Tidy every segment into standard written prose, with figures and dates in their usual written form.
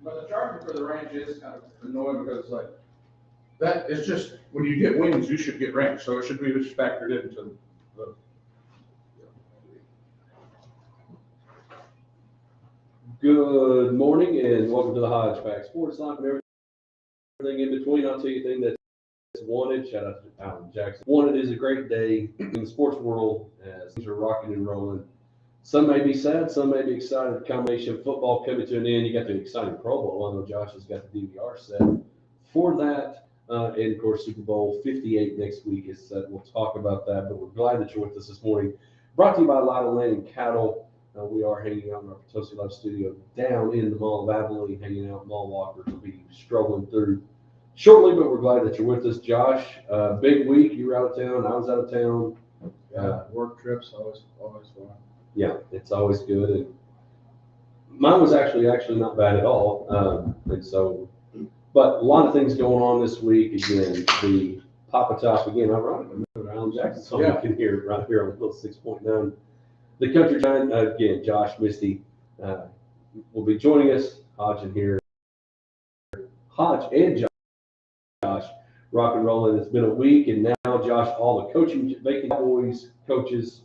But the charging for the range is kind of annoying because it's like, that is just, when you get wings, you should get range, so it should be just factored into the. Good morning and welcome to the Hodge Pack Sports Life and everything in between. I'll tell you anything that's wanted. Shout out to Alan Jackson. Wanted is a great day in the sports world as things are rocking and rolling. Some may be sad, some may be excited. The combination of football coming to an end. You got the exciting Pro Bowl. I know Josh has got the DVR set for that. And of course, Super Bowl 58 next week is set. We'll talk about that, but we're glad that you're with us this morning. Brought to you by Lytle Land and Cattle. We are hanging out in our Potosi Live studio down in the Mall of Abilene, hanging out. Mall walkers will be strolling through shortly, but we're glad that you're with us. Josh, big week. You were out of town. I was out of town. Work trips, always fun. Yeah, it's always good. And mine was actually not bad at all. And so, but a lot of things going on this week. Again, the Papa Top, again, ironic. Remember Alan Jackson, so you can hear it right here on Little 6.9. The Country Giant, again, Josh Misty will be joining us. Hodge and here. Hodge and Josh rock and rolling. It's been a week, and now, Josh, all the coaching, making boys, coaches,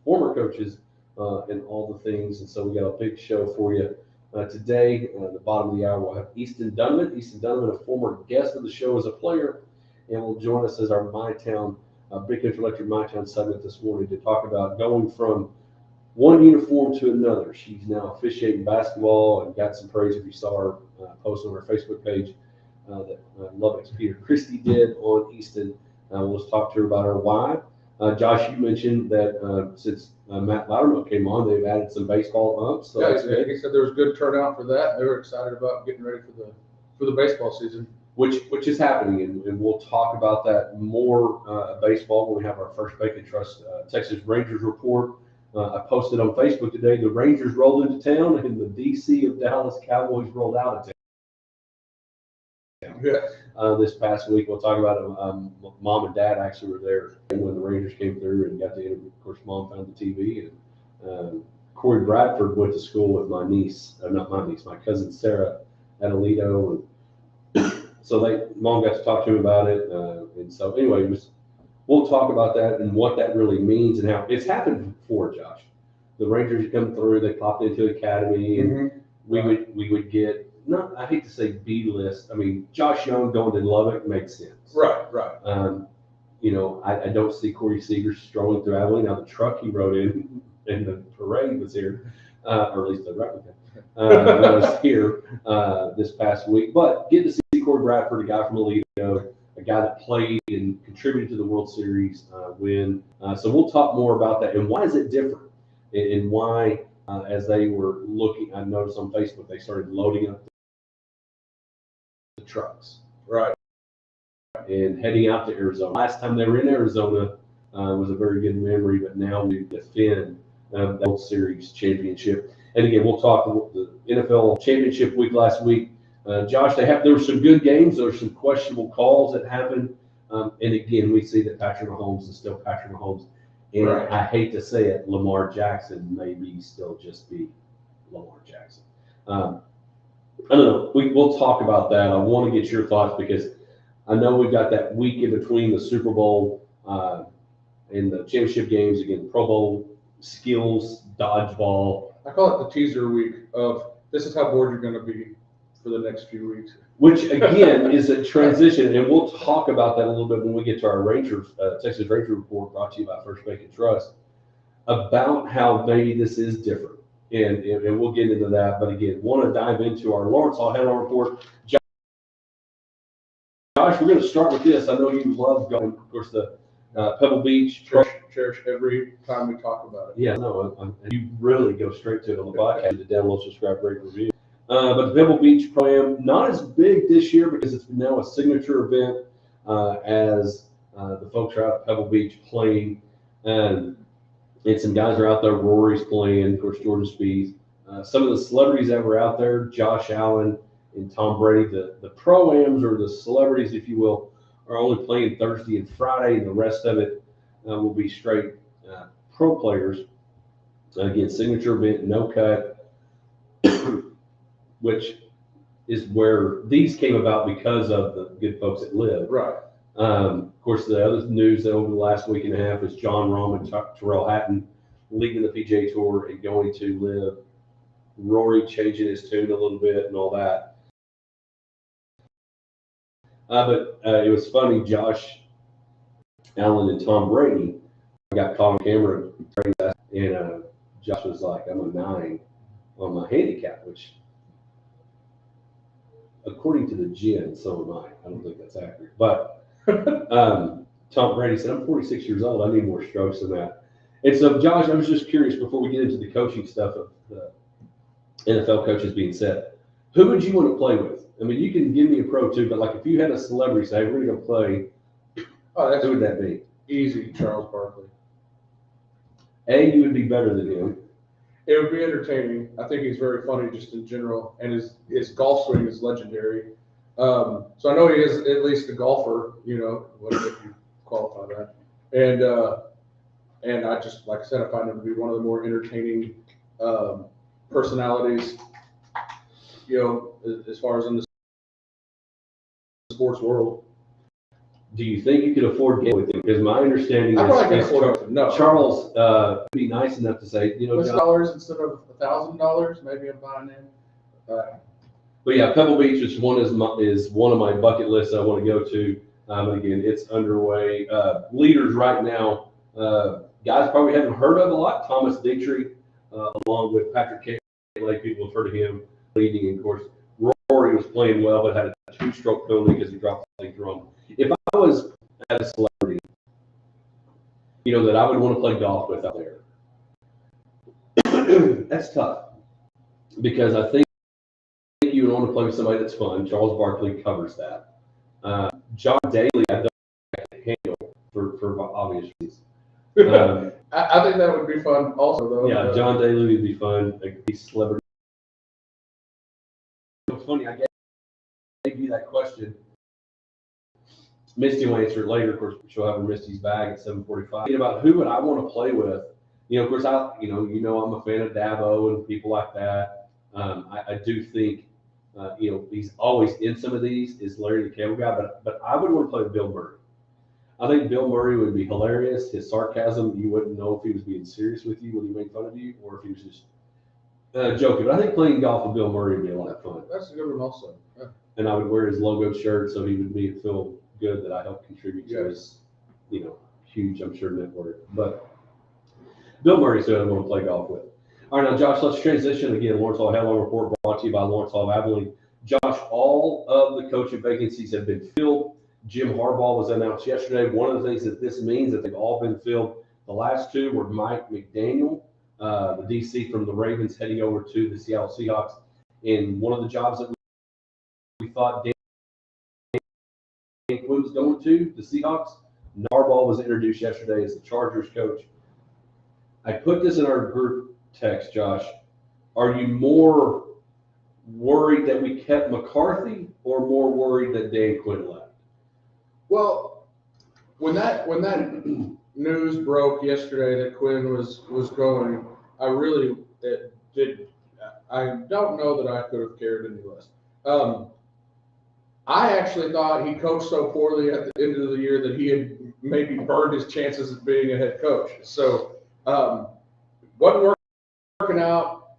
former coaches, and all the things. And so we got a big show for you today. At the bottom of the hour, we'll have Easton Dunman. Easton Dunman, a former guest of the show as a player, and will join us as our My Town, Big Country Electric My Town segment this morning to talk about going from one uniform to another. She's now officiating basketball and got some praise if you saw her post on her Facebook page that Love X Peter Christie did on Easton. We'll just talk to her about her why. Josh, you mentioned that since Matt Loudermilk came on, they've added some baseball umps. So yeah, he said there was good turnout for that. They were excited about getting ready for the baseball season. Which is happening, and we'll talk about that more baseball when we have our first Bacon Trust Texas Rangers report. I posted on Facebook today, the Rangers rolled into town and the DC of Dallas Cowboys rolled out of town. Yeah. This past week, we'll talk about it. Mom and Dad actually were there when the Rangers came through and got the interview. Of course, Mom found the TV. And Corey Bradford went to school with my niece, not my niece, my cousin Sarah at Aledo. And so Mom got to talk to him about it. And so anyway, we'll talk about that and what that really means and how it's happened before, Josh. The Rangers come through, they popped into Academy, and we would get, not, I hate to say B list. I mean, Josh Young going to Lubbock makes sense. Right. I don't see Corey Seager strolling through Abilene. Now the truck he rode in and the parade was here, or at least the replica was here this past week. But getting to see Corey Bradford, a guy from Aledo, a guy that played and contributed to the World Series win. So we'll talk more about that and why is it different and why, as they were looking, I noticed on Facebook, they started loading up the trucks. Right. And heading out to Arizona. Last time they were in Arizona was a very good memory, but now we defend the World Series championship. And again, we'll talk the NFL championship week last week. Josh, there were some good games. There were some questionable calls that happened. And again, we see that Patrick Mahomes is still Patrick Mahomes. And right. I hate to say it, Lamar Jackson maybe still just be Lamar Jackson. I don't know. We'll talk about that. I want to get your thoughts because I know we've got that week in between the Super Bowl and the championship games. Again, Pro Bowl, skills, dodgeball. I call it the teaser week of this is how bored you're going to be for the next few weeks. Which, again, is a transition, and we'll talk about that a little bit when we get to our Texas Ranger report brought to you by First Bacon Trust, about how maybe this is different, and we'll get into that. But again, want to dive into our Lawrence Hall Headline report. Josh, we're going to start with this. I know you love going, of course, the Pebble Beach. Cherish every time we talk about it. Yeah, no, you really go straight to it on the podcast to download, subscribe, rate, review. But the Pebble Beach Pro-Am, not as big this year because it's now a signature event as the folks are out at Pebble Beach playing. And some guys are out there. Rory's playing, of course, Jordan Spieth. Some of the celebrities that were out there, Josh Allen and Tom Brady. The Pro-Ams, or the celebrities, if you will, are only playing Thursday and Friday, and the rest of it will be straight pro players. Again, signature event, no cut. Which is where these came about because of the good folks that live. Right. Of course, the other news that over the last week and a half is John Rahm and Terrell Hatton leaving the PGA Tour and going to live. Rory changing his tune a little bit and all that. But it was funny, Josh Allen and Tom Brady got caught on camera, and Josh was like, I'm a 9 on my handicap, which, according to the gin, so am I. I don't think that's accurate. But Tom Brady said, I'm 46 years old. I need more strokes than that. And so, Josh, I was just curious before we get into the coaching stuff of the NFL coaches being set, who would you want to play with? I mean, you can give me a pro too, but like if you had a celebrity say, we're going to go play, who would that be? Easy, Charles Barkley. You would be better than him. It would be entertaining. I think he's very funny just in general, and his golf swing is legendary. So I know he is at least a golfer, what if you qualify that. And I just, like I said, I find him to be one of the more entertaining personalities, as far as in the sports world. Do you think you could afford getting with him? Because my understanding I probably can is afford it. No. Charles would be nice enough to say, $6 instead of $1,000, maybe I'm buying in. But yeah, Pebble Beach is one of my bucket lists I want to go to. And again, it's underway. Leaders right now, guys probably haven't heard of a lot. Thomas Dietrich, along with Patrick Cantlay, people have heard of him leading. And of course, Rory was playing well, but had a 2-stroke penalty because he dropped the drum. If I was at a celebrity, that I would want to play golf with out there, that's tough because I think you would want to play with somebody that's fun. Charles Barkley covers that. John Daly, I don't handle for obvious reasons. I think that would be fun also, though. Yeah, John Daly would be fun. He's celebrity. It's funny, I gave you that question. Misty will answer it later. Of course, she'll have her Misty's bag at 7:45. About who would I want to play with? Of course, I'm a fan of Dabo and people like that. I do think, he's always in some of these is Larry the Cable Guy, but I would want to play with Bill Murray. I think Bill Murray would be hilarious. His sarcasm, you wouldn't know if he was being serious with you when he made fun of you or if he was just joking. But I think playing golf with Bill Murray would be a lot of fun. That's a good one also. Yeah. And I would wear his logo shirt so he would feel good that I helped contribute to his, huge, I'm sure, net worth. But Bill Murray's who I want to play golf with. All right, now, Josh, let's transition again. Lawrence Hall Headline Report brought to you by Lawrence Hall Abilene. Josh, all of the coaching vacancies have been filled. Jim Harbaugh was announced yesterday. One of the things that this means that they've all been filled. The last two were Mike McDaniel, the DC from the Ravens, heading over to the Seattle Seahawks. And one of the jobs that we thought Dan Quinn was going to, the Seahawks, Harbaugh was introduced yesterday as the Chargers coach. I put this in our group text, Josh. Are you more worried that we kept McCarthy or more worried that Dan Quinn left? Well, when that news broke yesterday that Quinn was going, I really did. I don't know that I could have cared any less. I actually thought he coached so poorly at the end of the year that he had maybe burned his chances of being a head coach. So wasn't working out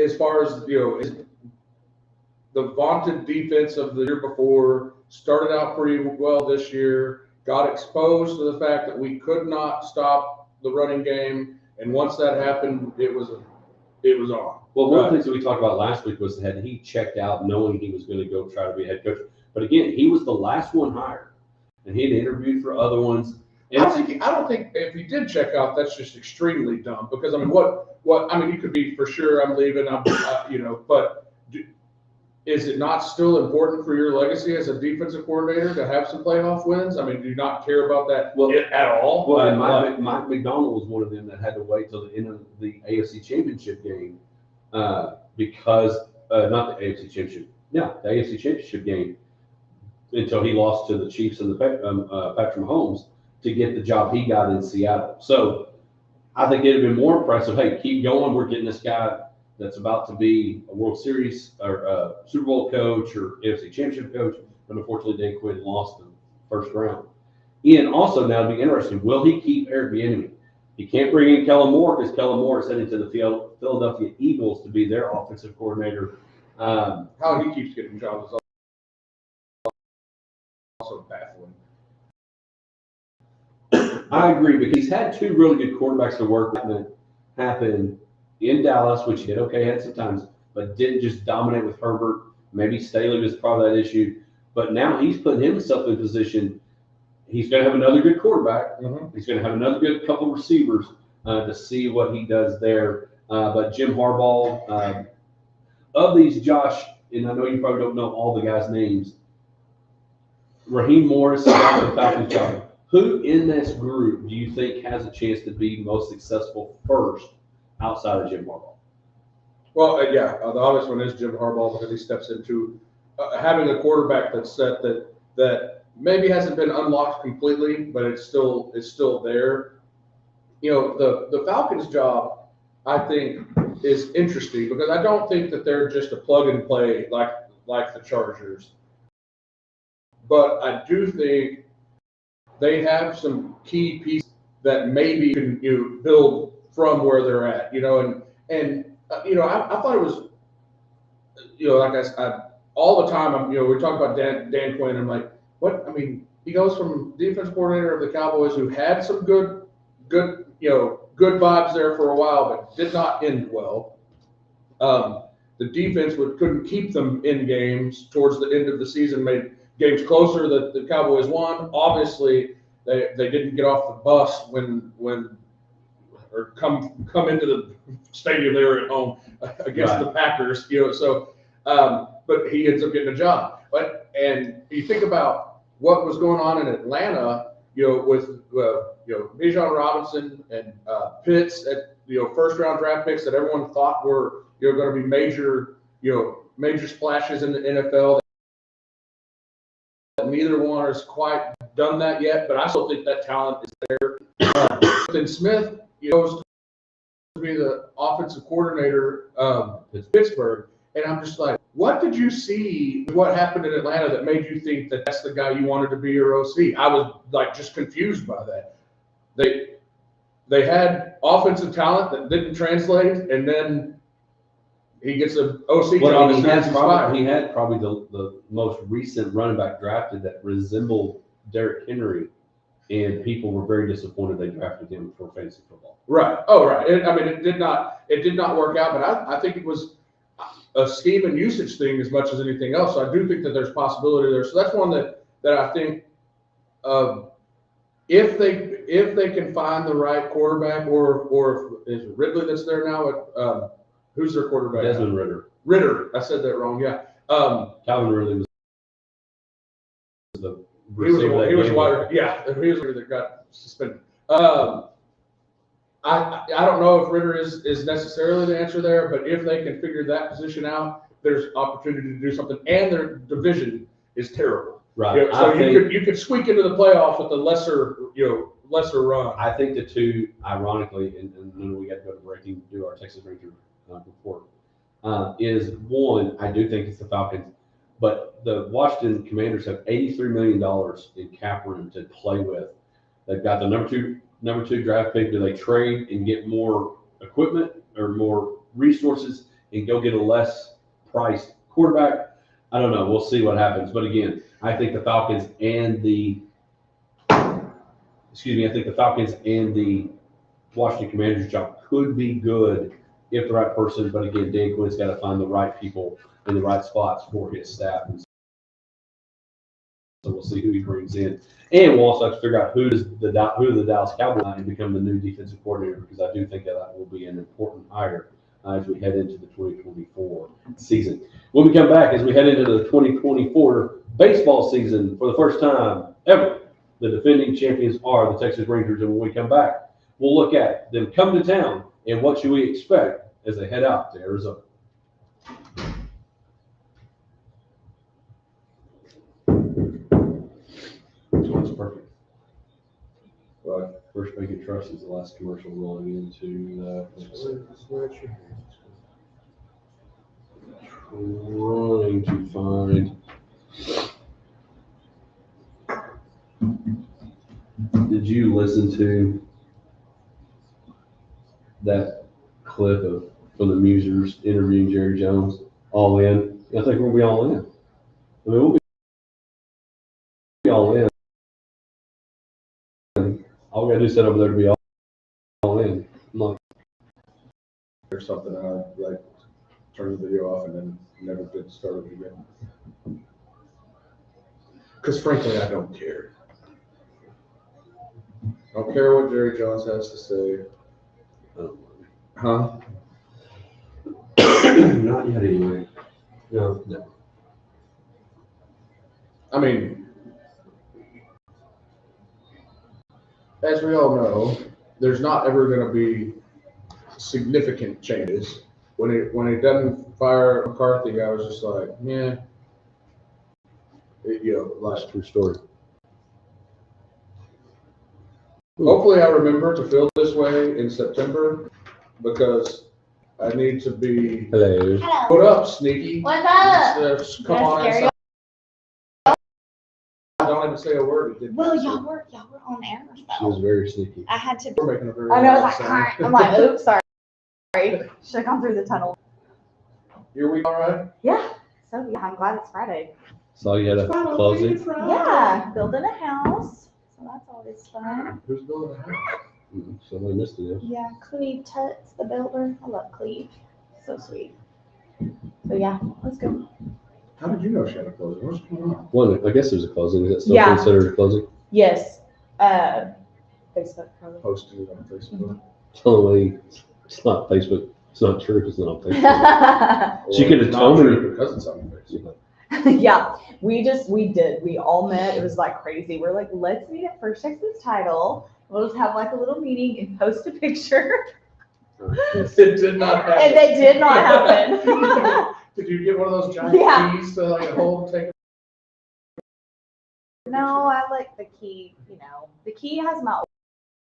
as far as the vaunted defense of the year before. Started out pretty well this year, got exposed to the fact that we could not stop the running game, and once that happened, it was on. Well, one of the things that we talked about last week was that he checked out knowing he was going to go try to be a head coach. But again, he was the last one hired, and he had interviewed for other ones. And I don't think if he did check out, that's just extremely dumb. Because I mean, you could be for sure. I'm leaving. But is it not still important for your legacy as a defensive coordinator to have some playoff wins? I mean, do you not care about that at all? Well, Mike McDonald was one of them that had to wait till the end of the AFC Championship game because not the AFC Championship, the AFC Championship game until he lost to the Chiefs and the Patrick Mahomes to get the job he got in Seattle. So I think it'd have been more impressive. Hey, keep going. We're getting this guy that's about to be a World Series or Super Bowl coach or NFC Championship coach, but unfortunately Dan Quinn lost the first round. Ian, also now to be interesting, will he keep Eric Bieniemy? He can't bring in Kellen Moore because Kellen Moore is heading to the Philadelphia Eagles to be their offensive coordinator. How he keeps getting jobs is also baffling. I agree because he's had two really good quarterbacks to work with that happened in Dallas, which he did okay, had some times, but didn't just dominate with Herbert. Maybe Staley was part of that issue, but now he's putting himself in position. He's going to have another good quarterback. Mm-hmm. He's going to have another good couple receivers to see what he does there. But Jim Harbaugh, of these, Josh, and I know you probably don't know all the guys' names. Raheem Morris got the Falcons job. Who in this group do you think has a chance to be most successful first outside of Jim Harbaugh? Well, the obvious one is Jim Harbaugh because he steps into having a quarterback that's set that maybe hasn't been unlocked completely, but it's still there. You know, the Falcons job, I think, is interesting because I don't think that they're just a plug and play like the Chargers. But I do think they have some key pieces that maybe can build from where they're at. You know, and I thought it was, like I all the time. We talk about Dan Quinn. I'm like, what? I mean, he goes from defense coordinator of the Cowboys, who had some good vibes there for a while, but did not end well. The defense couldn't keep them in games towards the end of the season, made games closer that the Cowboys won. Obviously, they didn't get off the bus or come into the stadium they were at home against the Packers. But he ends up getting a job. And you think about what was going on in Atlanta, with Bijan Robinson and Pitts at first round draft picks that everyone thought were going to be major splashes in the NFL. Neither one has quite done that yet, but I still think that talent is there. Then Smith goes to be the offensive coordinator at Pittsburgh, and I'm just like, what did you see? What happened in Atlanta that made you think that that's the guy you wanted to be your OC? I was like just confused by that. They had offensive talent that didn't translate, and then he gets an OC job. He had probably the most recent running back drafted that resembled Derrick Henry, and people were very disappointed they drafted him for fantasy football. Right. Oh, right. It did not work out, but I think it was a scheme and usage thing as much as anything else. So I do think that there's possibility there. So that's one that I think if they can find the right quarterback, or is it Ridley that's there now? Who's their quarterback? Desmond Ridder. Ridder. I said that wrong. Yeah. Calvin Ridley was the receiver. He was wide. Yeah, he was the that got suspended. I don't know if Ridder is necessarily the answer there, but if they can figure that position out, there's opportunity to do something. And their division is terrible. Right. So you could squeak into the playoffs with a lesser run. I think the two, ironically, and then we got to go to break and do our Texas Ranger report, is one, I do think it's the Falcons, but the Washington Commanders have $83 million in cap room to play with. They've got the number two draft pick. Do they trade and get more equipment or more resources and go get a less priced quarterback? I don't know. We'll see what happens. But again, I think the Falcons and the Washington Commanders job could be good if the right person. But again, Dan Quinn's got to find the right people in the right spots for his staff. And so we'll see who he brings in. And we'll also have to figure out who the Dallas Cowboys and become the new defensive coordinator, because I do think that will be an important hire as we head into the 2024 season. When we come back, as we head into the 2024 baseball season, for the first time ever, the defending champions are the Texas Rangers. And when we come back, we'll look at them come to town and what should we expect as they head out to Arizona. That's perfect. But First Bank and Trust is the last commercial rolling into Trying to find. Did you listen to that clip from the Musers interviewing Jerry Jones? All in. I think we'll be all in. I mean, we'll be all in. All we gotta do is sit over there to be all in. I'm like, Or something, and I like turn the video off and then never did start it again. Because frankly, I don't care. I don't care what Jerry Jones has to say. Huh? not yet anyway. No. I mean, as we all know, there's not ever going to be significant changes. When he doesn't fire McCarthy, I was just like, yeah, That's a true story. Hopefully, I remember to feel this way in September because I need to be. Hello. What up, Sneaky? What's up? Come on inside. Don't even say a word. It didn't Well, matter. y'all were on air. She was very sneaky. I had to. We're making a very I know. I was loud like, sound. "Alright." I'm like, oops, sorry. Should have gone through the tunnel. Your week all right? Yeah. So yeah, I'm glad it's Friday. So you had a closing? Yeah, building a house. So that's always fun. Who's building a house? Somebody missed it. Yeah, Cleve Tuts, the builder. I love Cleve. So sweet. So yeah, let's go. How did you know she had a closing? What's going on? Well, I guess there's a closing. Is that still Yeah. considered a closing? Yes. Facebook probably. Posted it on Facebook. Totally. It's not Facebook. It's not true. It's not on Facebook. She Or could have it's told not me. true because it's on Facebook. Yeah, we all met. It was like crazy. We're like, let's meet at First Texas Title. We'll just have like a little meeting and post a picture. It did not happen. And they did not happen. Did you get one of those giant Yeah. keys to like hold, take? No, I like the key, the key has my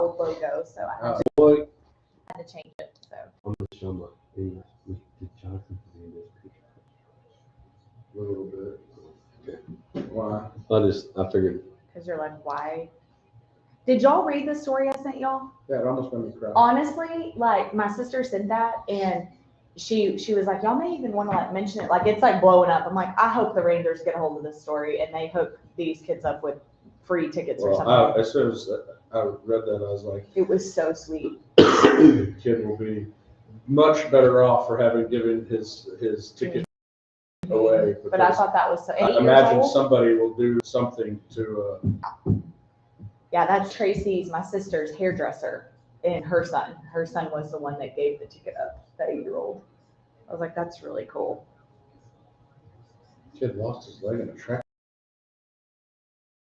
old logo, so I had Boy, to change it. So I'm going to show my thing. Did Jonathan put in this picture? A little bit. Why? I figured. because you're like, why? Did y'all read the story I sent y'all? Yeah, it almost made me cry. Honestly, like my sister sent that and she was like, y'all may even want to like mention it. Like it's like blowing up. I'm like, I hope the Rangers get a hold of this story and they hook these kids up with free tickets or something. Well, as soon as I read that, I was like, It was so sweet. the kid will be much better off for having given his ticket away. But I because thought that was so. 8 I years imagine old? somebody will do something to. Yeah, that's Tracy's, my sister's hairdresser, and her son. Her son was the one that gave the ticket up, that 8-year-old. I was like, that's really cool. Kid lost his leg in a track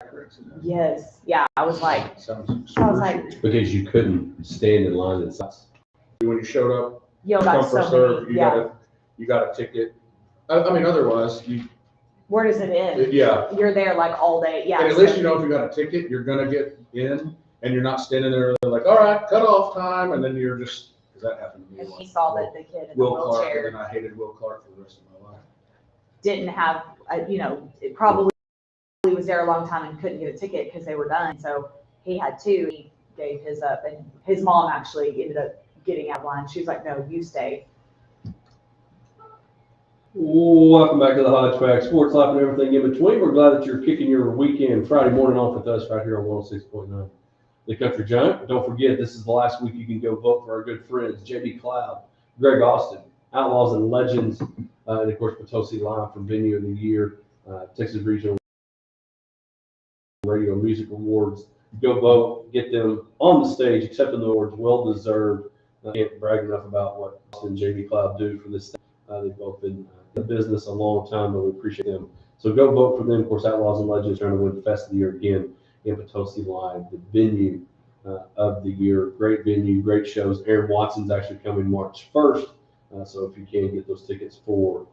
accident. Yes. Yeah, I was like, Sounds I was like, Because you couldn't stand in line and stuff. when you showed up, yo, got come for so serve, many. you Yeah. got a ticket. I mean, otherwise, Where does it end? yeah. You're there like all day. Yeah. And at least you know if you got a ticket, you're gonna get in, and you're not standing there like, all right, cut off time, and then you're just, because that happened to me. And once. he saw that the kid in the Will Clark, wheelchair and then I hated Will Clark for the rest of my life. didn't have, it probably was there a long time and couldn't get a ticket because they were done. So he had two. He gave his up, and his mom actually ended up getting out of line. She was like, no, you stay. Welcome back to the Hodge Pack, sports life and everything in between. We're glad that you're kicking your weekend Friday morning off with us right here on 106.9 The Country Giant. But don't forget, this is the last week you can go vote for our good friends, JB Cloud, Greg Austin, Outlaws and Legends, and of course, Potosi Live for Venue of the Year, Texas Regional Radio Music Awards. Go vote, get them on the stage, accepting the awards, well deserved. I can't brag enough about what Austin and JB Cloud do for this thing. They've both been in business a long time, but we appreciate them. So go vote for them. Of course, Outlaws and Legends trying to win the Fest of the Year again in Potosi Live, the venue of the year. Great venue, great shows. Aaron Watson's actually coming March 1st. So if you can get those tickets for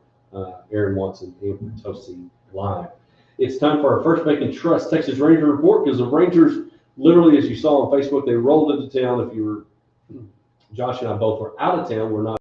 Aaron Watson and Potosi Live. It's time for our First Bank and Trust Texas Ranger report, because the Rangers, literally, as you saw on Facebook, they rolled into town. If you were, Josh and I both were out of town. We're not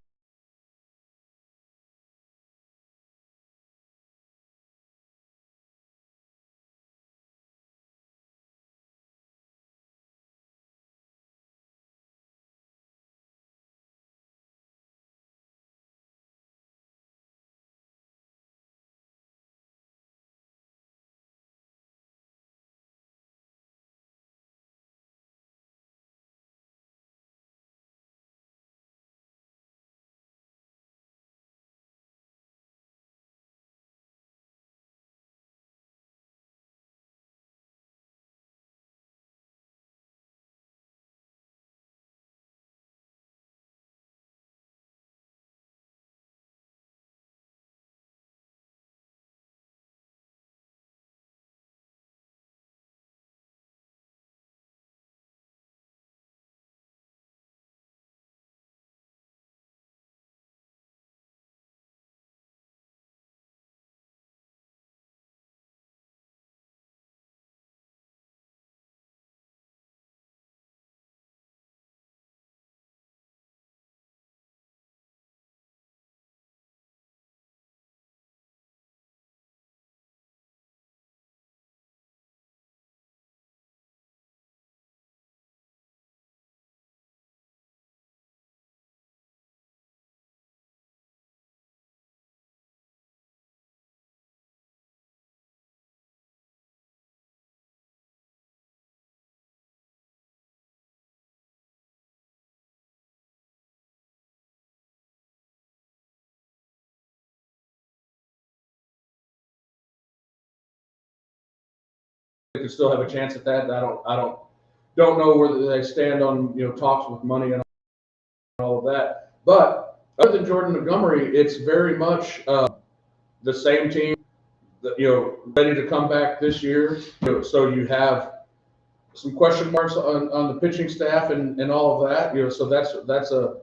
could still have a chance at that. I don't know where they stand on talks with money and all of that. But other than Jordan Montgomery, it's very much the same team that ready to come back this year. So you have some question marks on the pitching staff and all of that. So that's a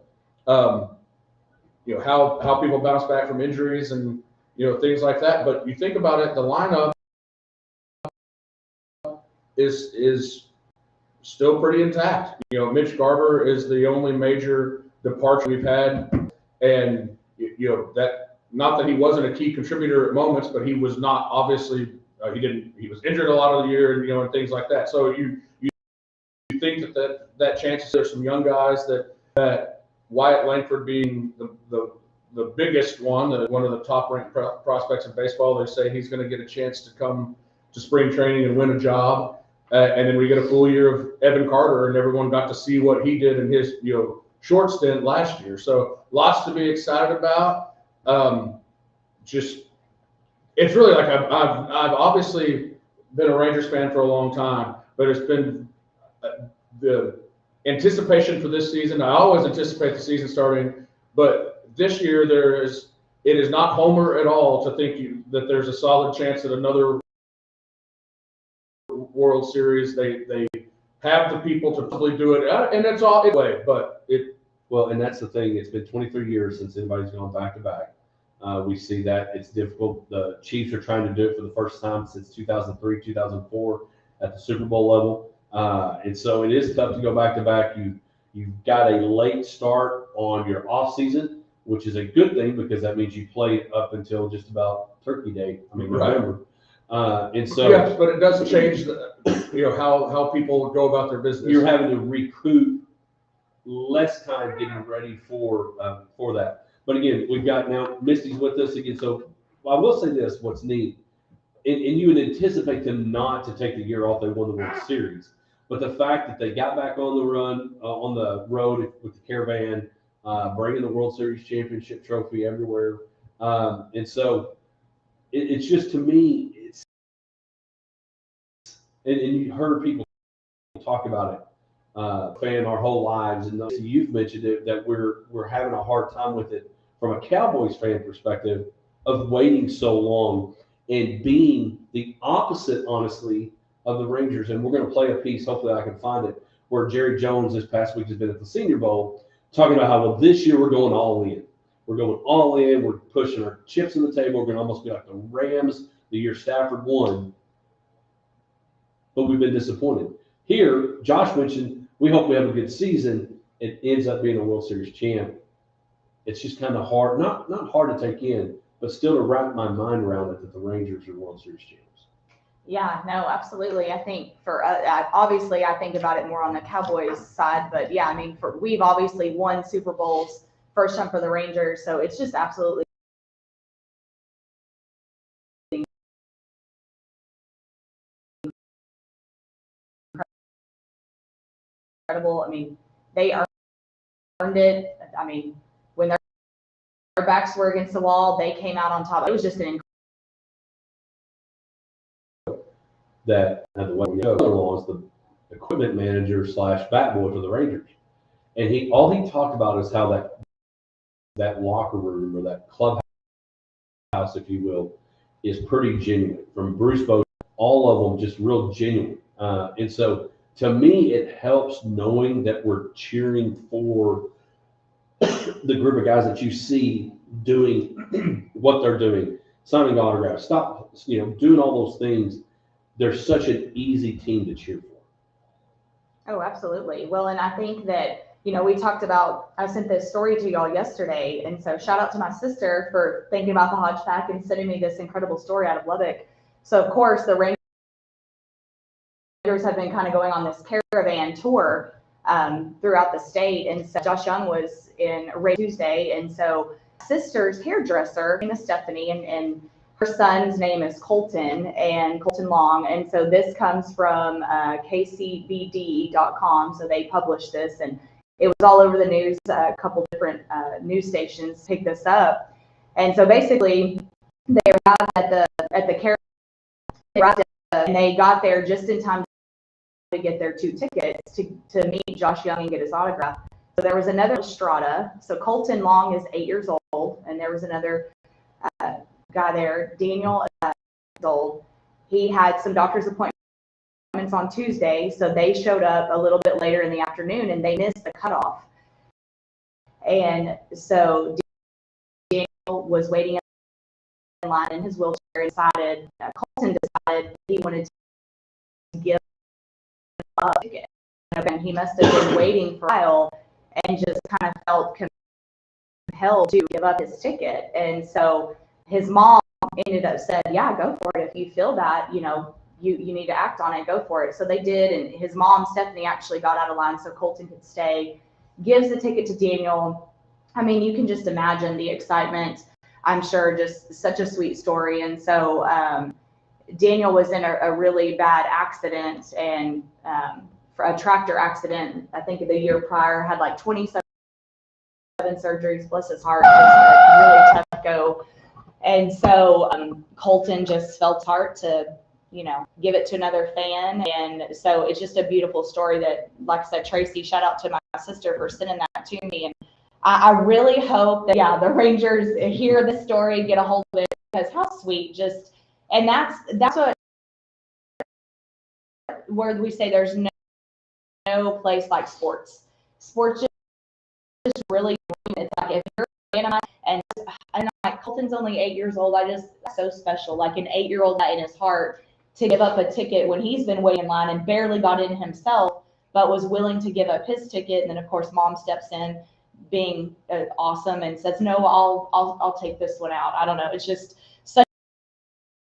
how people bounce back from injuries and things like that. But you think about it, the lineup is still pretty intact. Mitch Garver is the only major departure we've had, and that, not that he wasn't a key contributor at moments, but he was not, obviously he was injured a lot of the year, and things like that. So you think that chances there's some young guys that Wyatt Langford being the biggest one of the top ranked prospects in baseball, they say he's going to get a chance to come to spring training and win a job. And then we get a full year of Evan Carter, and everyone got to see what he did in his short stint last year. So lots to be excited about. Just it's really like I've obviously been a Rangers fan for a long time, but it's been the anticipation for this season. I always anticipate the season starting, but this year it is not homer at all to think that there's a solid chance that another World Series, they have the people to probably do it, and it's all anyway. But well, and that's the thing. It's been 23 years since anybody's gone back to back. We see that it's difficult. The Chiefs are trying to do it for the first time since 2003, 2004 at the Super Bowl level, and so it is tough to go back to back. You've got a late start on your off season, which is a good thing because that means you play up until just about Turkey Day. November. And so yes, but it does change how people go about their business. You're having to recoup less time getting ready for that. But again, we've got now Misty's with us again. So I will say this: what's neat, and you would anticipate them not to take the year off. They won the World Series, but the fact that they got back on the road with the Caravan, bringing the World Series championship trophy everywhere, and so it's just, to me. And you heard people talk about it, fan our whole lives, and you've mentioned it, that we're having a hard time with it from a Cowboys fan perspective of waiting so long and being the opposite, honestly, of the Rangers. And we're going to play a piece, hopefully I can find it, where Jerry Jones this past week has been at the Senior Bowl talking about how, well, this year we're going all in. We're going all in. We're pushing our chips on the table. We're going to almost be like the Rams the year Stafford won. But we've been disappointed. Here, Josh mentioned, we hope we have a good season. It ends up being a World Series champ. It's just kind of hard, not hard to take in, but still to wrap my mind around it that the Rangers are World Series champs. Yeah, no, absolutely. I think obviously I think about it more on the Cowboys side, but yeah, we've obviously won Super Bowls, first time for the Rangers, so it's just absolutely incredible. They earned it. When their backs were against the wall, they came out on top. It was just an that had the way we go was the equipment manager / bat boy for the Rangers, and all he talked about is how that locker room or that clubhouse, if you will, is pretty genuine. From Bruce Bochy, all of them just real genuine, and so. To me, it helps knowing that we're cheering for the group of guys that you see doing what they're doing, signing autographs, doing all those things. They're such an easy team to cheer for. Oh, absolutely. Well, and I think that, we talked about, I sent this story to y'all yesterday, and so shout out to my sister for thinking about the Hodge Pack and sending me this incredible story out of Lubbock. So, of course, the Rangers have been kind of going on this caravan tour throughout the state, and so Josh Young was in Tuesday, and so sister's hairdresser, her name is Stephanie, and her son's name is Colton Long, and so this comes from kcbd.com, so they published this, and it was all over the news. A couple different news stations picked this up, and so basically they arrived at the caravan. They arrived at and they got there just in time to get their 2 tickets to meet Josh Young and get his autograph. So there was another Strata. So Colton Long is 8 years old, and there was another guy there, Daniel, old. He had some doctor's appointments on Tuesday, so they showed up a little bit later in the afternoon, and they missed the cutoff. And so Daniel was waiting in line in his wheelchair. Colton decided he wanted to give up a ticket. And he must have been waiting for a while and just kind of felt compelled to give up his ticket. And so his mom ended up said, yeah, go for it. If you feel that, you need to act on it, go for it. So they did. And his mom, Stephanie, actually got out of line so Colton could stay, gives the ticket to Daniel. I mean, you can just imagine the excitement. I'm sure just such a sweet story. And so Daniel was in a really bad accident, and for a tractor accident, I think the year prior, had like 27 surgeries, bless his heart, just like really tough go. And so Colton just felt heart to, give it to another fan. And so it's just a beautiful story that, like I said, Tracy, shout out to my sister for sending that to me. And I really hope that, the Rangers hear this story, get a hold of it, because how sweet, and that's what, where we say there's no place like sports. Sports just really, it's like if you're a fan, and like Colton's only 8 years old, that's so special. Like an 8-year-old in his heart to give up a ticket when he's been waiting in line and barely got in himself, but was willing to give up his ticket. And then of course mom steps in, being awesome, and says, no, I'll take this one out. I don't know. It's just such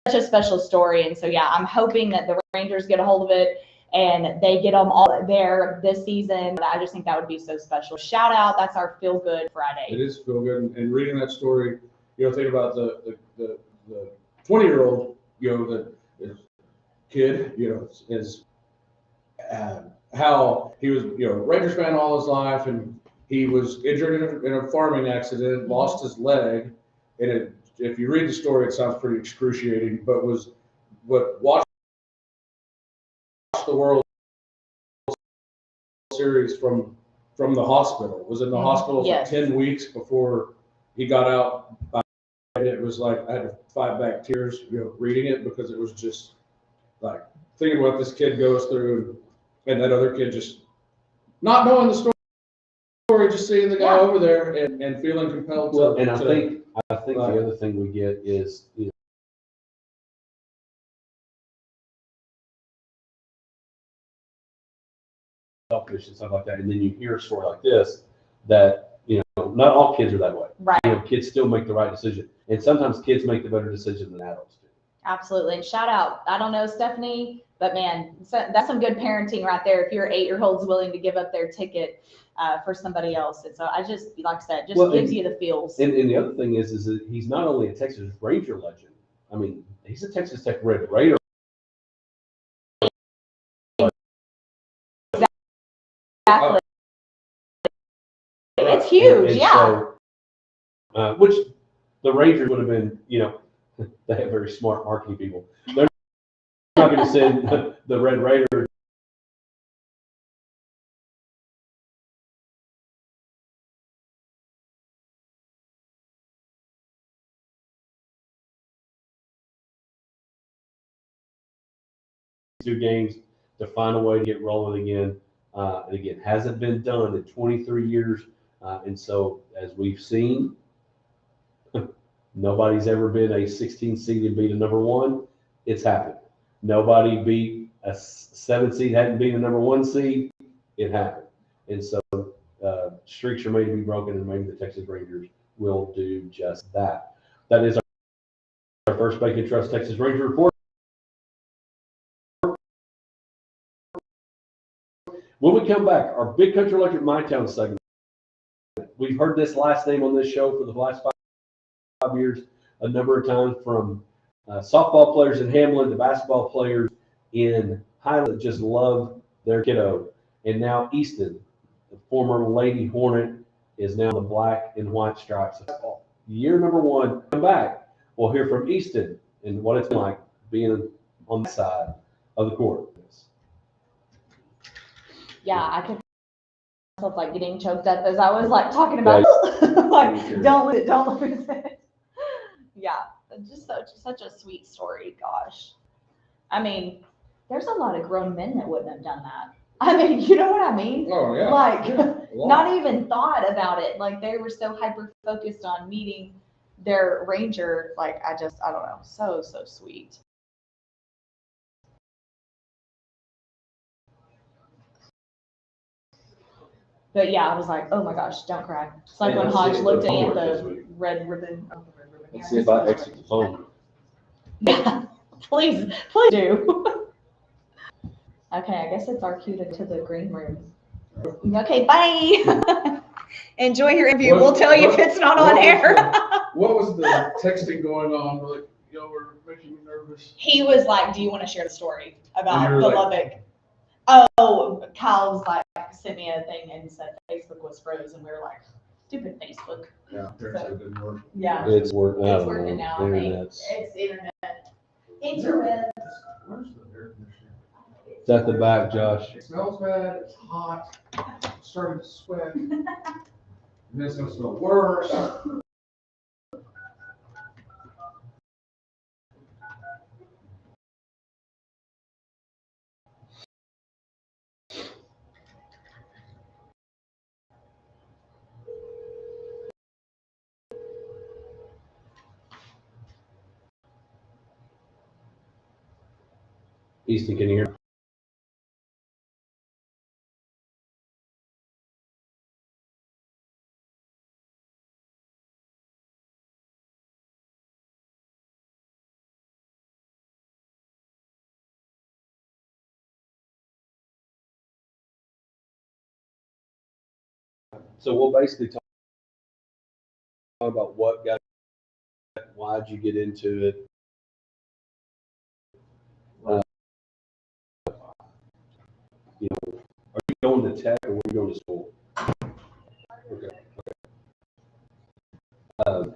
a special story. And so, I'm hoping that the Rangers get a hold of it and they get them all there this season. I just think that would be so special. Shout out. That's our Feel Good Friday. It is feel good. And reading that story, think about the 20-year-old, the kid, is how he was, Rangers fan all his life, and he was injured in a farming accident, lost his leg, and if you read the story, it sounds pretty excruciating, but watched the World Series from the hospital. Was in the hospital for 10 weeks before he got out. And it was like I had to fight back tears, reading it, because it was just like thinking what this kid goes through, and that other kid just not knowing the story. Just seeing the guy over there and feeling compelled to. And I think the other thing we get is, selfish and stuff like that, and then you hear a story like this that not all kids are that way. Right. Kids still make the right decision, and sometimes kids make the better decision than adults do. Absolutely. And shout out, I don't know Stephanie, but man, that's some good parenting right there. If your 8-year-old's willing to give up their ticket for somebody else. And so I just, like I said, gives you the feels. And the other thing is that he's not only a Texas Ranger legend. I mean, he's a Texas Tech Red Raider. Exactly. It's huge, So, which the Rangers would have been, they have very smart marketing people. They're not going to send the Red Raider two games to find a way to get rolling again. And again, hasn't been done in 23 years. And so, as we've seen, nobody's ever been a 16 seed and beat a number one. It's happened. Nobody beat a 7 seed, hadn't beat a number 1 seed. It happened. And so streaks are made to be broken, and maybe the Texas Rangers will do just that. That is our first Bacon Trust Texas Ranger report. When we come back, our Big Country Electric My Town segment. We've heard this last name on this show for the last 5 years a number of times, from softball players in Hamlin to basketball players in Highland that just love their kiddo. And now Easton, the former Lady Hornet, is now the black and white stripes. Year number 1, come back. We'll hear from Easton and what it's like being on the side of the court. Yeah, I could myself like getting choked up as I was like talking about like don't lose it. Yeah, just such a sweet story. Gosh, I mean, there's a lot of grown men that wouldn't have done that. I mean, you know what I mean? Oh, yeah. Like, Yeah, not even thought about it. Like, they were so hyper focused on meeting their ranger. Like, I don't know. So sweet. But yeah, I was like, oh my gosh, don't cry. It's like when Hodge looked at me at the red ribbon. Oh, the red ribbon. Let's see if I exit the phone. Yeah, please do. Okay, I guess it's our cue to the green room. Okay, bye. Enjoy your interview. We'll tell you if it's not on air. What was the texting going on? Like, y'all were making me nervous. He was like, do you want to share the story about And you the were like- Lubbock? Oh, Kyle was like, sent me a thing and said Facebook was froze, and we were like, stupid Facebook. Yeah, apparently it didn't work. Yeah, It's working. it's working now. I think. Internet's. It's internet. Internet. Where's the air conditioner? It's at the back, Josh. It smells bad, it's hot, I'm starting to sweat. And then it's gonna smell worse. Easton, can you hear? So we'll basically talk about what got, why'd you get into it? You know, are you going to tech or are you going to school? Okay.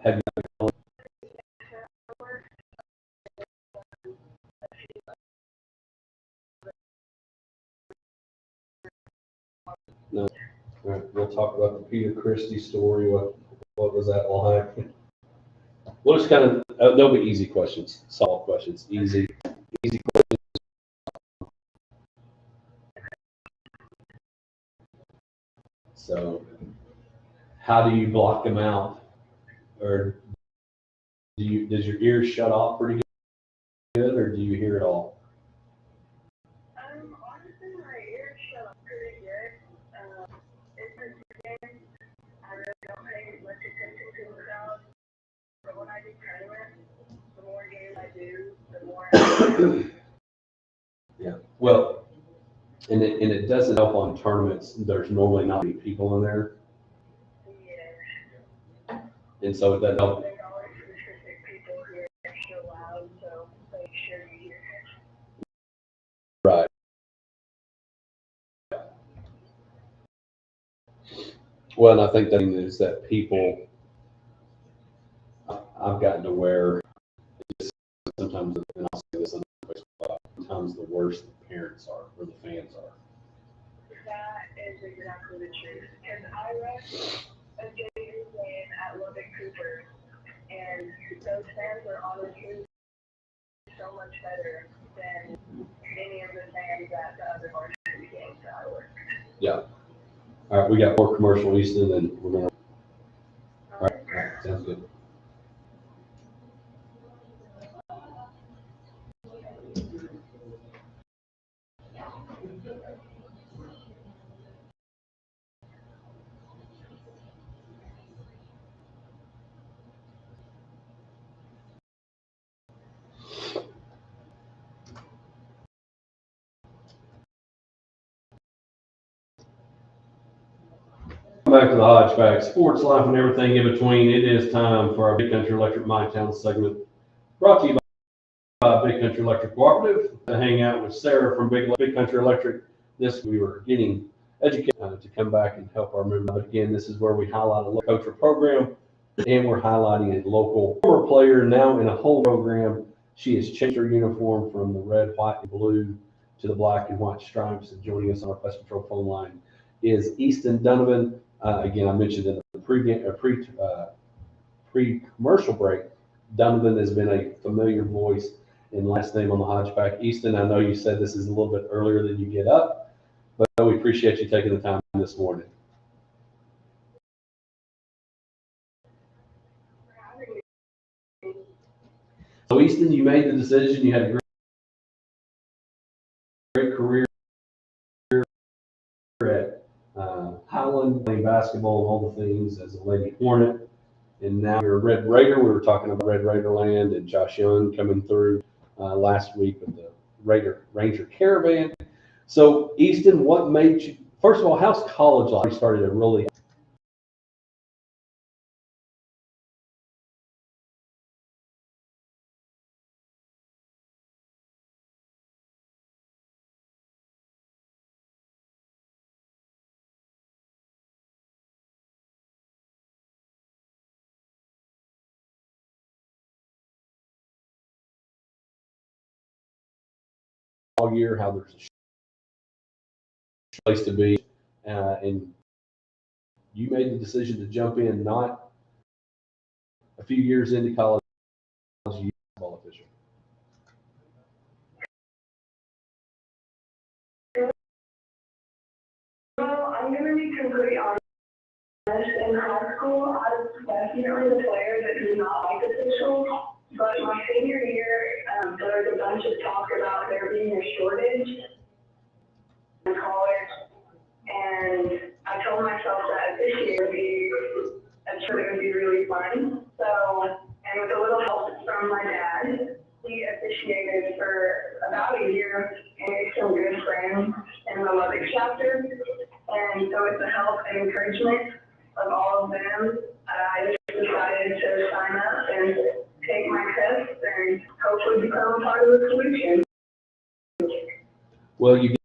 Have you? No. All right. We'll talk about the Peter Christie story. What was that all happening? We'll just kind of, they'll be easy questions, solve questions, easy questions. So, how do you block them out, or does your ears shut off pretty good, or do you hear it all? Honestly, my ears shut off pretty good. It's a game. I really don't pay much attention to the sound. But when I do tournaments, the more games I do, the more I Yeah. Well, and it doesn't help on tournaments. There's normally not many people in there, yeah. and so it doesn't help. There's always specific people who are extra loud, so make sure you hear it. Right. Well, and I think that is that people, I've gotten to where sometimes, and I'll say this on Facebook, sometimes the worse the parents are or the fans are. That is exactly the truth. Because I rushed a JV game at Lubbock Cooper, and those fans are honestly so much better than any of the fans at the other varsity games that I worked. Yeah. All right, we got more commercial, Easton, and we're gonna. All right, sounds good. Back to the Hodge Pack, sports, life, and everything in between. It is time for our Big Country Electric My Town segment, brought to you by Big Country Electric Cooperative. To hang out with Sarah from Big Country Electric. We were getting educated to come back and help our members. But again, this is where we highlight a local coach or program, and we're highlighting a local former player now in a whole program She has changed her uniform from the red, white, and blue to the black and white stripes. And joining us on our Pest Control phone line is Easton Donovan. Again, I mentioned in the pre-commercial break, Donovan has been a familiar voice and last name on the Hodge Pack. Easton, I know you said this is a little bit earlier than you get up, but we appreciate you taking the time this morning. So Easton, you made the decision. You had a great career at Highland, playing basketball and all the things as a Lady Hornet. And now you're a Red Raider. We were talking about Red Raider Land and Josh Young coming through last week with the Ranger Caravan. So Easton, what made you, first of all, how's college life started to really? All year, how there's a place to be, and you made the decision to jump in not a few years into college as a basketball official. Well, I'm going to be completely honest. In high school, I was definitely the player that did not like officials. But my senior year, there was a bunch of talk about there being a shortage in college. And I told myself that this year would be really fun. So, and with a little help from my dad, he officiated for about a year and made some good friends in the Lubbock chapter. And so with the help and encouragement of all of them, I just decided to sign up and take my test and hopefully become a part of the solution. Well, you've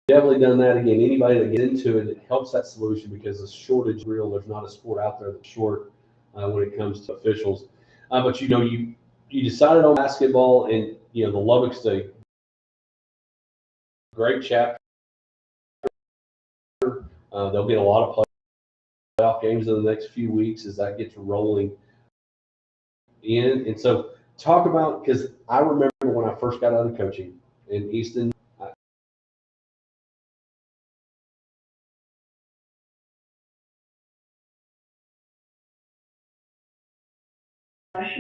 definitely done that. Again, anybody that gets into it, it helps that solution because the shortage is real. There's not a sport out there that's short when it comes to officials. But you know, you decided on basketball, and you know the Lubbock's a great chapter. They'll get a lot of playoff games in the next few weeks as that gets rolling in. And so, talk about, because I remember when I first got out of coaching in Easton.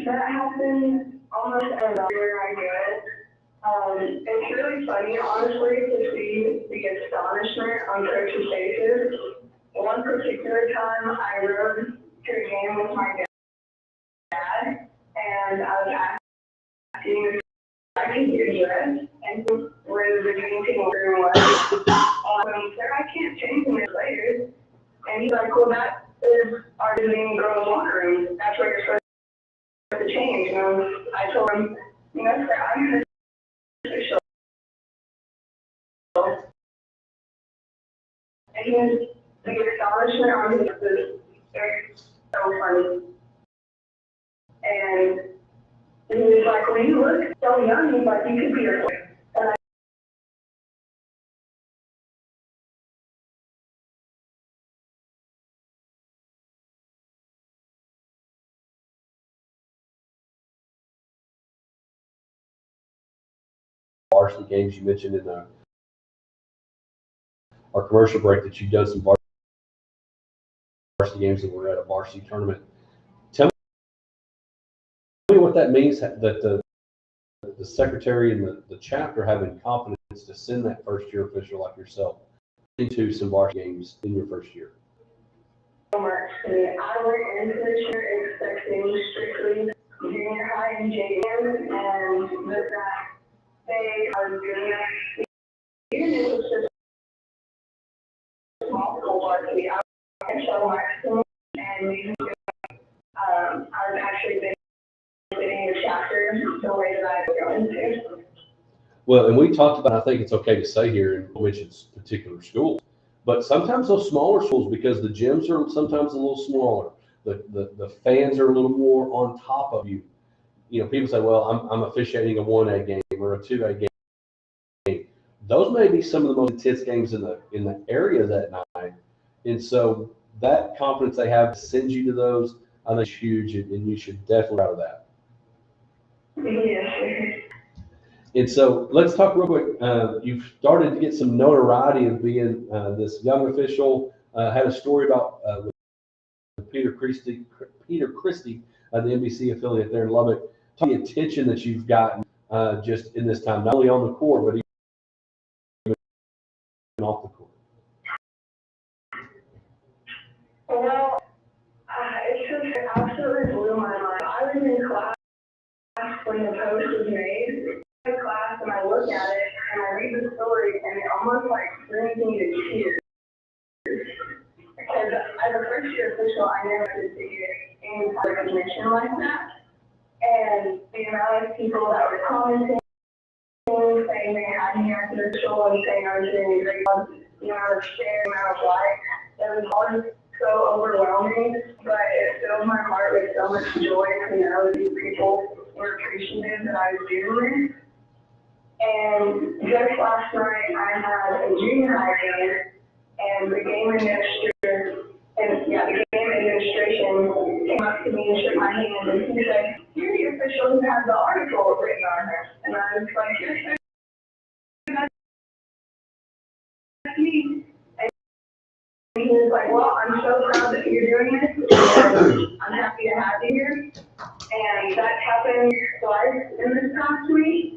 That happened almost everywhere I go. It's really funny, honestly, to see the astonishment on coaches' faces. One particular time, I rode to a game with my dad, and I was asking if I could get dressed and where the painting room was. Sir, I can't change them later. And he's like, well, that is our visiting girls' locker room. That's where you're supposed to change. And I told him, you know, sir, I'm an official. And he was, the astonishment on his face is so funny. And he was like, well, you look so young, he's like, you could be a player. And Varsity games you mentioned in our commercial break that you've done some varsity games that were at a varsity tournament. Tell me what that means, that the secretary and the chapter having confidence to send that first year official like yourself into some varsity games in your first year. so much. And I went into this year expecting strictly junior high and JM, and with that, they are doing it. Even if it's just small school varsity, I can show my school, and I've actually been getting the chapter the way that I go into. Well, and we talked about, I think it's okay to say here, and mention particular schools, but sometimes those smaller schools, because the gyms are sometimes a little smaller, the fans are a little more on top of you. people say, well, I'm officiating a 1A game or a 2A game. Those may be some of the most intense games in the area that night. And so that confidence they have sends you to those, I think, is huge, and you should definitely be proud of that. Yes. And so let's talk real quick. You've started to get some notoriety of being this young official. Had a story about with Peter Christie, the NBC affiliate there in Lubbock. Talk the attention that you've gotten just in this time, not only on the court, but even off the court. Well, it's just absolutely blew my mind. I was in class when the post was made. I was in class and I look at it and I read the story and it almost like brings me to tears. Because as a first year official, I never did see any kind of recognition like that. And the amount of people that were commenting, saying they had me as an official and saying I was doing a great job, the amount of share, the amount of likes, it was all just so overwhelming, but it filled my heart with so much joy to know these people were appreciative that I was doing it. And just last night, I had a junior high game, and the game administrator came up to me and shook my hand, and he said, "You're the official who has the article written on her." And I was like, "Yes, that's me." And he was like, "Well, I'm so proud that you're doing this, and I'm happy to have you here." And that happened twice in this past week.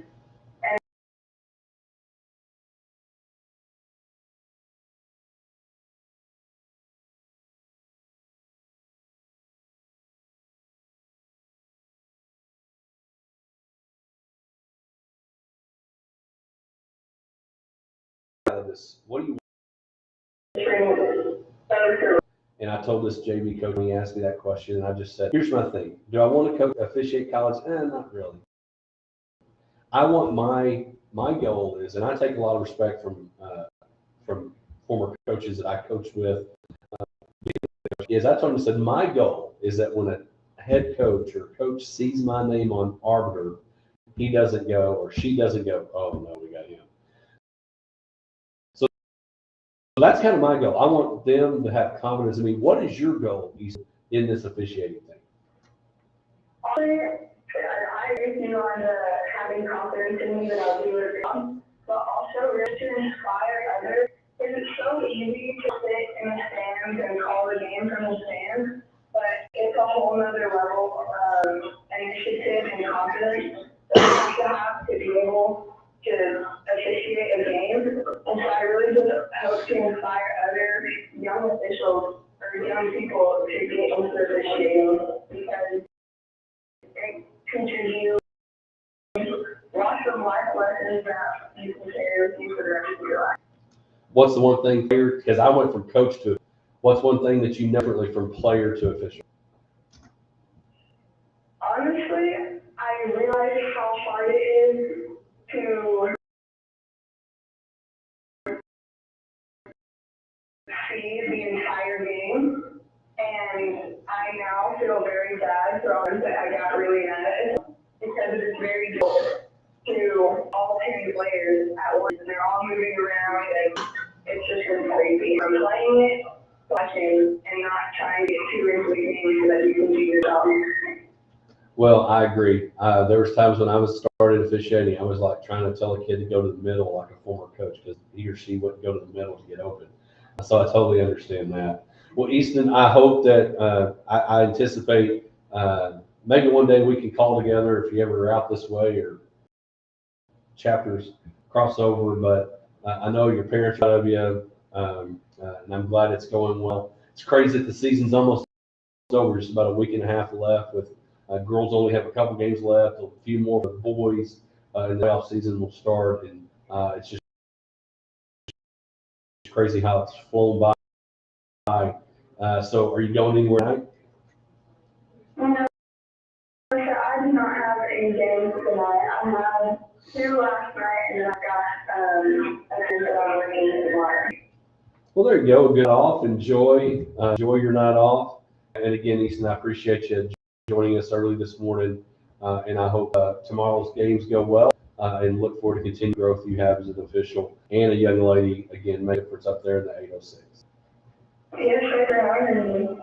What do you? And And I told this JV coach when he asked me that question, and I just said, "Here's my thing. Do I want to officiate college? Not really. I want my goal is, and I take a lot of respect from former coaches that I coached with. Is I told him, I said, my goal is that when a head coach or coach sees my name on arbiter, he doesn't go or she doesn't go, oh no, we got him. So that's kind of my goal. I want them to have confidence in me. What is your goal in this officiating thing? I agree with you on having confidence in me that I'll do it, but also really to inspire others. It's so easy to sit in the stands and call the game from the stands, but it's a whole nother level of initiative and confidence that you have to have to be able to officiate a game. And so I really just hope to inspire other young officials or young people to get into officiating, because it teaches you lots of life lessons that you can carry with you for the rest of your life. What's the one thing here? Because I went from coach to, what's one thing that you know differently from player to official? Honestly, I realize how hard it is to see the entire game, and I now feel very bad for all that I got really mad because it is very difficult to all 10 players at once, and they're all moving around, and it's just really crazy. I'm playing it, watching, and not trying to get too into the game so that you can do your job. Well, I agree. There was times when I was started officiating, I was like trying to tell a kid to go to the middle like a former coach because he or she wouldn't go to the middle to get open. So I totally understand that. Well, Easton, I hope that I anticipate maybe one day we can call together if you ever are out this way or chapters cross over. But I know your parents are proud of you, and I'm glad it's going well. It's crazy that the season's almost over. Just about a week and a half left with girls only have a couple games left, a few more for the boys, and the playoff season will start. And it's just crazy how it's flown by. So are you going anywhere tonight? No, I do not have any games tonight. I had 2 last night, and then I got a few that I'm working tomorrow. Well, there you go. Good off. Enjoy your night off. And again, Easton, I appreciate you joining us early this morning. And I hope tomorrow's games go well, and look forward to continued growth you have as an official and a young lady. Again, make a difference up there in the 806. Yes, sir.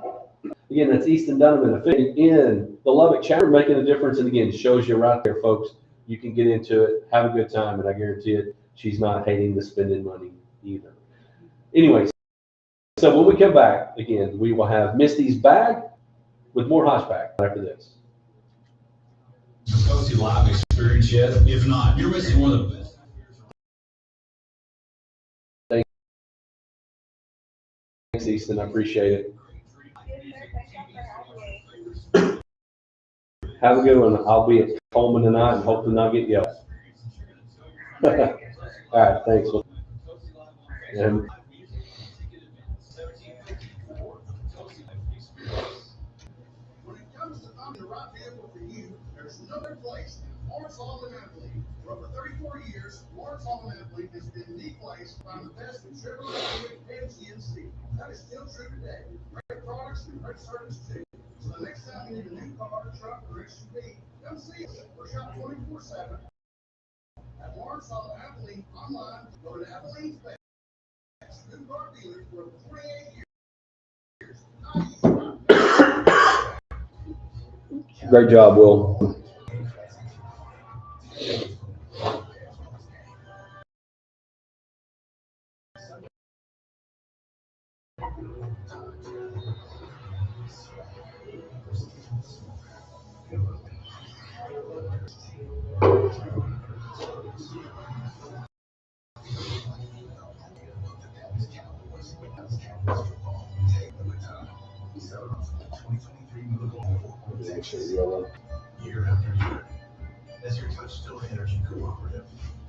Again, that's Easton Donovan in the Lubbock Chapter, making a difference. And again, shows you right there, folks. You can get into it, have a good time, and I guarantee it, she's not hating the spending money either. Anyways, so when we come back, again, we will have Misty's bag with more Hodge Pack after this. Cozy Live experience yet? If not, you're missing one of the best. Thanks, Easton. I appreciate it. Have a good one. I'll be at Coleman tonight and hope to not get yelled. All right, thanks. And When it comes to finding the right vehicle for you, there's no better place than Lawrence Hall and Athlete. For over 34 years, Lawrence Hall and Athlete has been the place to find the best in Chevrolet and GMC. That is still true today. Great products and great service too. So the next time you need a new car, truck, or SUV, come see us. We're shop 24/7 at Lawrence Hall and Athlete online. Go to Athlete's Best. New car dealer for over 28 years. great job, Will. Year after year, as your Touchstone Energy Cooperative,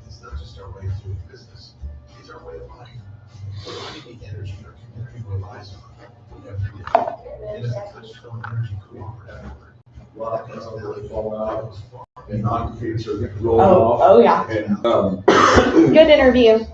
it's not just our way of doing business, it's our way of life. Providing the energy our community relies on every day. And as a Touchstone Energy Cooperative, A lot of things really fall out and non-computers are getting rolled off. Oh, yeah. And, Good interview.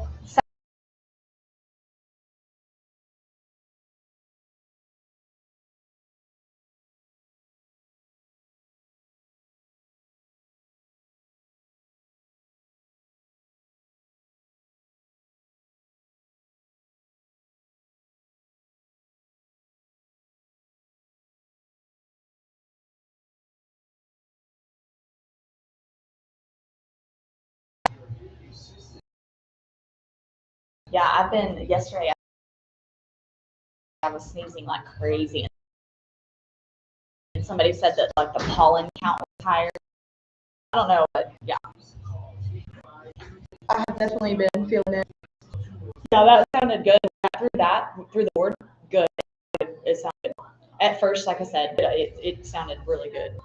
Yeah, yesterday I was sneezing like crazy. And somebody said that like the pollen count was higher. I don't know, but yeah. I have definitely been feeling it. Yeah, that sounded good. Through the board, good. It sounded, at first, like I said, it sounded really good.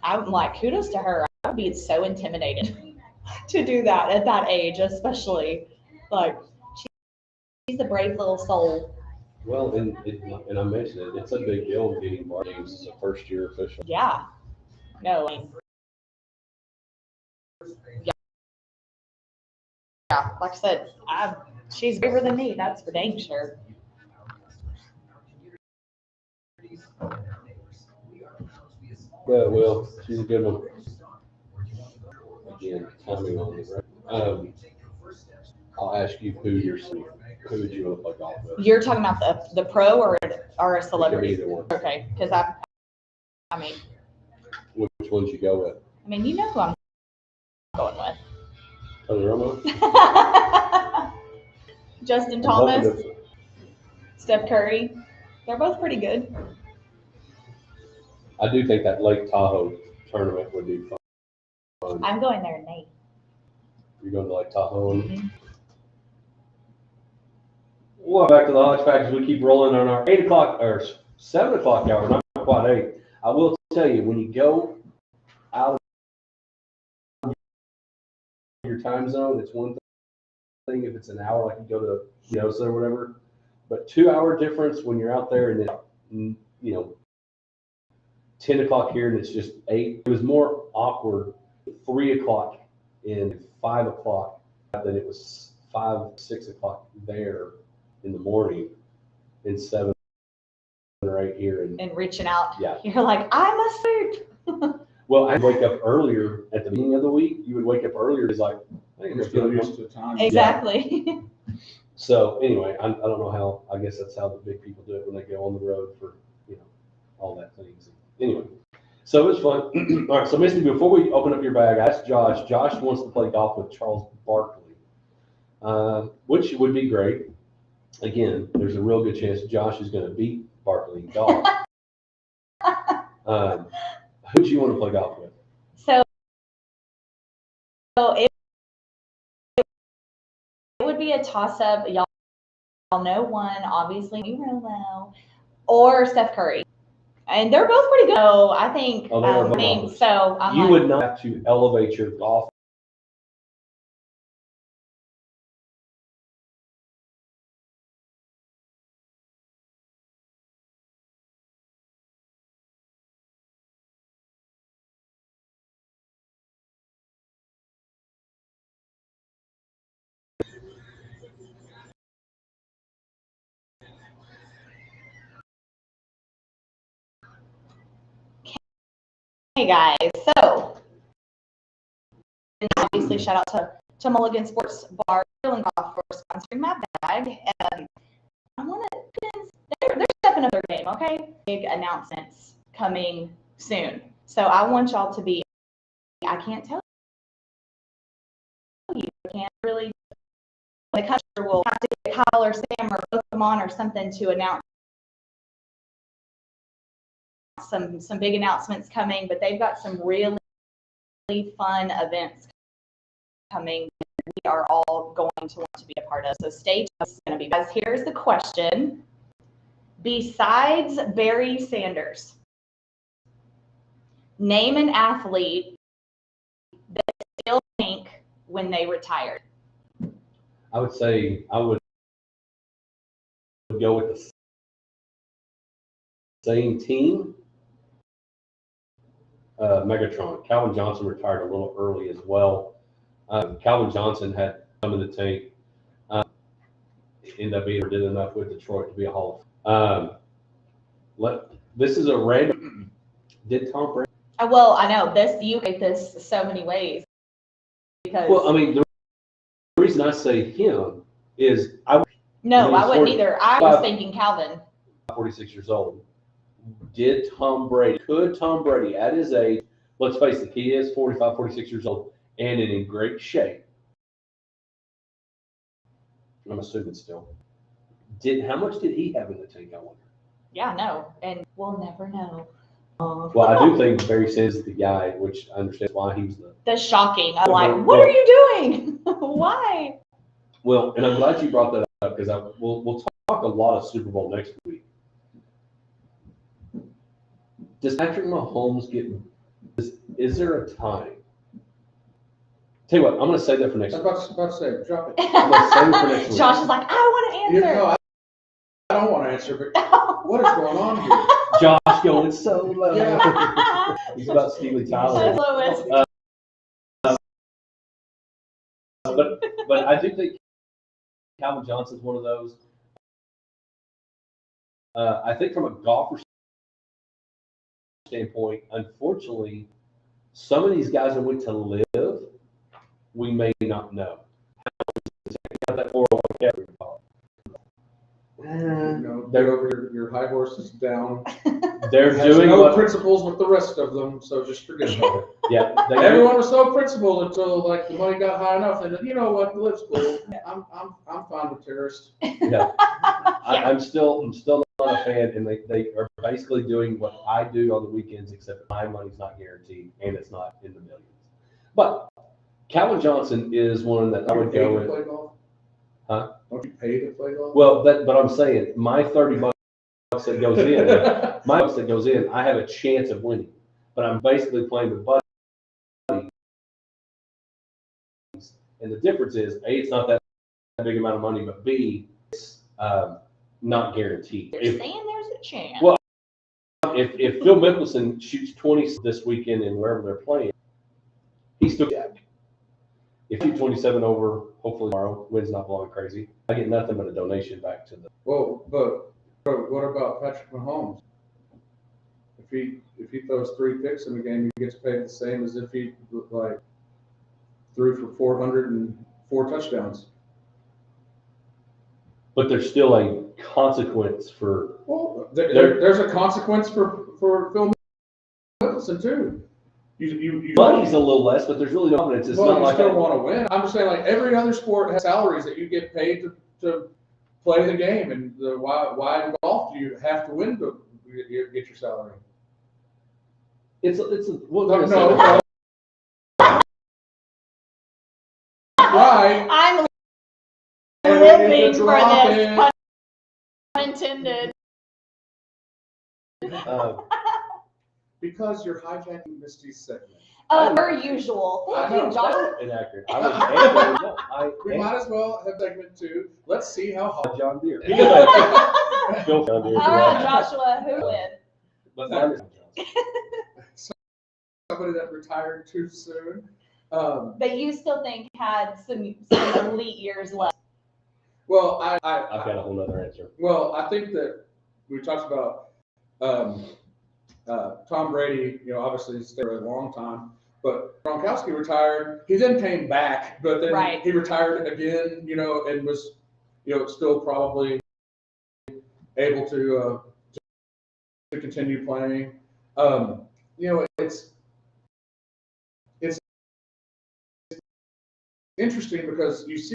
I'm like, kudos to her. I would be so intimidated to do that at that age, especially. Like, she's a brave little soul. Well, and I mentioned it, it's a big deal getting bar games as a first-year official. Yeah. No, I mean, yeah, like I said, she's braver than me. That's for dang sure. But, well, she's a good one. Again, timing on it, right? I'll ask you who would you want to play golf with? You're talking about the pro or a celebrity? Either one. Okay, because I mean, Which ones you go with? I mean, you know who I'm going with. Tony Romo? Justin Thomas, Steph Curry. They're both pretty good. I do think that Lake Tahoe tournament would be fun. I'm going there in May. You're going to Lake Tahoe? Mm-hmm. Welcome back to the Hodge Pack as we keep rolling on our 8 o'clock or 7 o'clock hour, not quite 8. I will tell you, when you go out of your time zone, it's one thing if it's an hour, like you go to Yosa or whatever, but 2 hour difference when you're out there and then, 10 o'clock here and it's just 8. It was more awkward 3 o'clock and 5 o'clock than it was 5, 6 o'clock there in the morning and 7 or 8 here. And reaching out. Yeah. You're like, I must sleep. Well, I wake up earlier at the beginning of the week. You would wake up earlier. It's like, hey, You're let's still get used to time. Exactly. So anyway, I don't know how, I guess that's how the big people do it when they go on the road for, all that things. Anyway, so it was fun. All right, so Misty, before we open up your bag, I asked Josh. Josh wants to play golf with Charles Barkley, which would be great. Again, there's a real good chance Josh is going to beat Barkley in golf. Who do you want to play golf with? So it would be a toss-up. Y'all know one, obviously, Rolo or Steph Curry. And they're both pretty good. So I think, Oh, they are both golfers. so I'm You like, would not have to elevate your golf. hey guys, so and obviously shout out to Mulligan Sports Bar and Golf for sponsoring my bag. And I want to, they're stepping up their game, okay? Big announcements coming soon. So I want y'all to be, I can't tell you, I can't really, the country will have to get Kyle or Sam or both of them on or something to announce some big announcements coming, but they've got some really fun events coming we are all going to want to be a part of. So stay tuned. It's going to be, guys, here's the question. Besides Barry Sanders, name an athlete that still think when they retired. I would say I would go with the same team. Megatron. Calvin Johnson retired a little early as well. Calvin Johnson had come in the tank. Ended up being did enough with Detroit to be a Hall of this is a random. Did Tom Brady? Well, I know this. You get this so many ways because. Well, I mean, the reason I say him is I wouldn't either. I was thinking Calvin. 46 years old. Could Tom Brady at his age, let's face it, he is 45, 46 years old and in great shape. I'm assuming still. How much did he have in the tank, I wonder? Yeah, no, and we'll never know. Well, I do think Barry Sanders is the guy, which I understand why he was the shocking. I'm like, what are you doing? Why? Well, and I'm glad you brought that up because we'll talk a lot of Super Bowl next week. Does Patrick Mahomes is there a time? Tell you what, I'm going to say that for next I week. was about to say, drop it. I'm going to save it for next week. Josh is like, I want to answer. No, I don't want to answer, but what is going on here? Josh going so low. Yeah. He's about Steely Tyler. Lowest. But I do think Calvin Johnson's one of those. I think from a golfer standpoint, unfortunately, some of these guys that went to live, we may not know. How that 401k. They're over your high horses down. They're Has doing no principles with the rest of them, so just forget about it. Yeah, Everyone was so principled until like the money got high enough, and you know what, the live's cool. I'm fine with terrorists. Yeah, I'm still not a fan, and they are basically doing what I do on the weekends, except my money's not guaranteed and it's not in the millions. But Calvin Johnson is one that I would go with. Play golf? Huh? Don't you pay to play golf? Well, but I'm saying my $30 that goes in, my bucks that goes in, I have a chance of winning, but I'm basically playing with buddies. And the difference is, A, it's not that big amount of money, but B, it's not guaranteed. You're saying there's a chance. Well, if Phil Mickelson shoots 20 this weekend and wherever they're playing, he's still dead. If you 27 over, hopefully tomorrow, wind's not blowing crazy, I get nothing but a donation back to the. Well, but what about Patrick Mahomes? If he throws 3 picks in the game, he gets paid the same as if he like threw for 404 touchdowns. But there's still a consequence for. Well, there's a consequence for Phil Mickelson too. Money's a little less, but there's really no confidence. It's well, not you like still want to win. I'm just saying, like every other sport has salaries that you get paid to play the game, and why in golf do you have to win to get your salary? It's well, No. Right. I'm And living to for drop this, it. pun intended. Because you're hijacking Misty's segment. Per usual. I Thank know. you, John. Inaccurate. I was no, We might as well have segment 2. Let's see how hot. John Deere. All Phil John Deere. right, Joshua, who win? But mine is Somebody that retired too soon. That you still think had some elite years left. Well, I've got a whole other answer. Well, I think that we talked about Tom Brady. Obviously stayed for a long time, but Gronkowski retired. He then came back, but then Right. he retired again. And was still probably able to continue playing. It's interesting because you see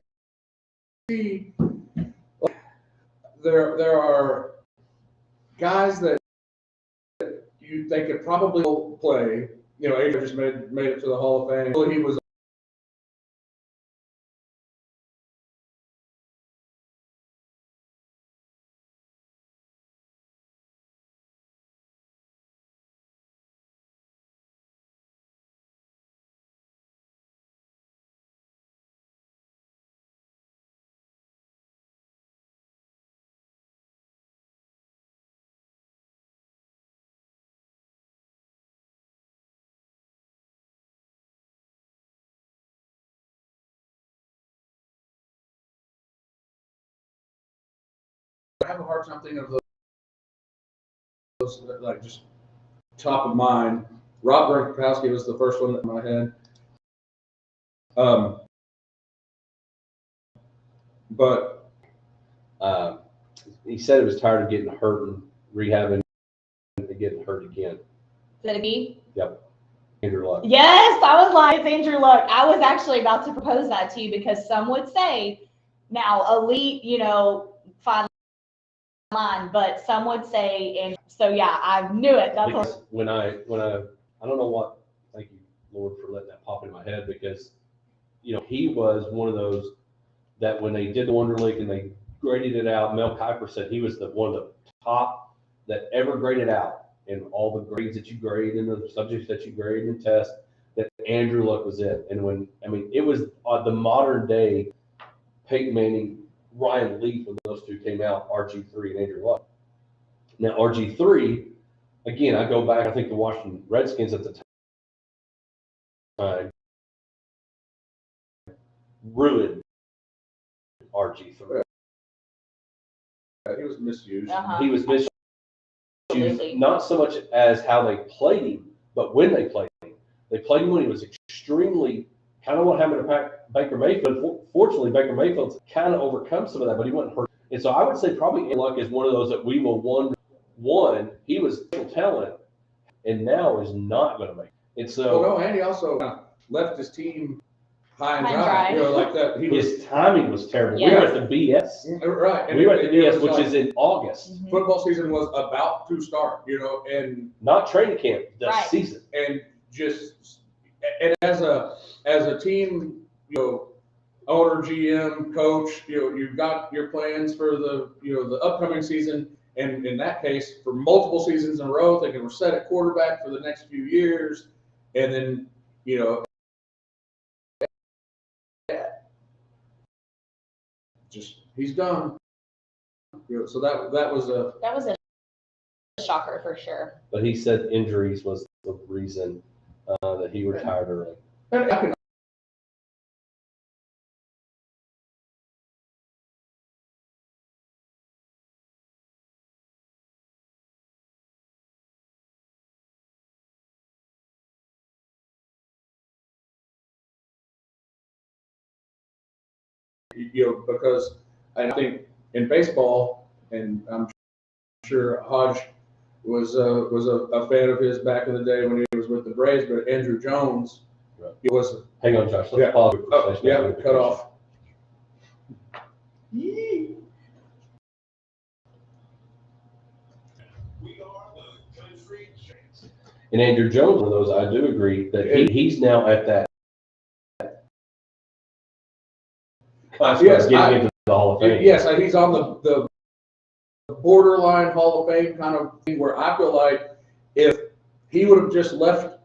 there are guys that they could probably play. Adrian just made it to the Hall of Fame. He was I have a hard time thinking of those like just top of mind. Rob Gronkowski was the first one in my head. But he said he was tired of getting hurt and rehabbing and getting hurt again. Is it me? Yep. Andrew Luck. Yes, I was like, it's Andrew Luck. I was actually about to propose that to you because some would say, now elite, fine line, but some would say, and so yeah, I knew it. That's Because what. when I don't know what. Thank you, Lord, for letting that pop in my head because he was one of those that when they did the Wonder League and they graded it out, Mel Kiper said he was one of the top that ever graded out in all the grades that you grade and the subjects that you grade and test, that Andrew Luck was it. And it was the modern day Peyton Manning, Ryan Leaf when those two came out, RG3 and Andrew Luck. Now RG3, again, I go back, I think the Washington Redskins at the time ruined RG3. he was misused. Uh-huh. He was misused, Absolutely. not so much as how they played him, but when they played him. They played him when he was extremely, kind of what happened to Baker Mayfield. Fortunately, Baker Mayfield's kind of overcome some of that, but he wasn't hurt. And so I would say probably Andrew Luck is one of those that we will wonder, one, he was talent, and now is not going to make it. And so Well, no, Andy also left his team high and High and dry. dry. Like that. his timing was terrible. Yeah. We were at the BS. Right. And We were at the it BS, was which like, is in August. Mhm. football season was about to start. And Not training camp, the Right. season. and as a team, owner, GM, coach, you've got your plans for the upcoming season, and in that case, for multiple seasons in a row, thinking we're set at quarterback for the next few years, and then just he's done. So that was a shocker for sure. But he said injuries was the reason that he retired early. and I can because I think in baseball, and I'm sure Hodge was a fan of his back in the day when he was with the Braves, but Andrew Jones, he was. Hang on, Josh. Yeah. Let's pause. Oh, yeah, cut off. And Andrew Jones, one of those, I do agree that he's now at that cusp Yes, of getting into the Hall of Fame. Yes, he's on the borderline Hall of Fame kind of thing where I feel like if he would have just left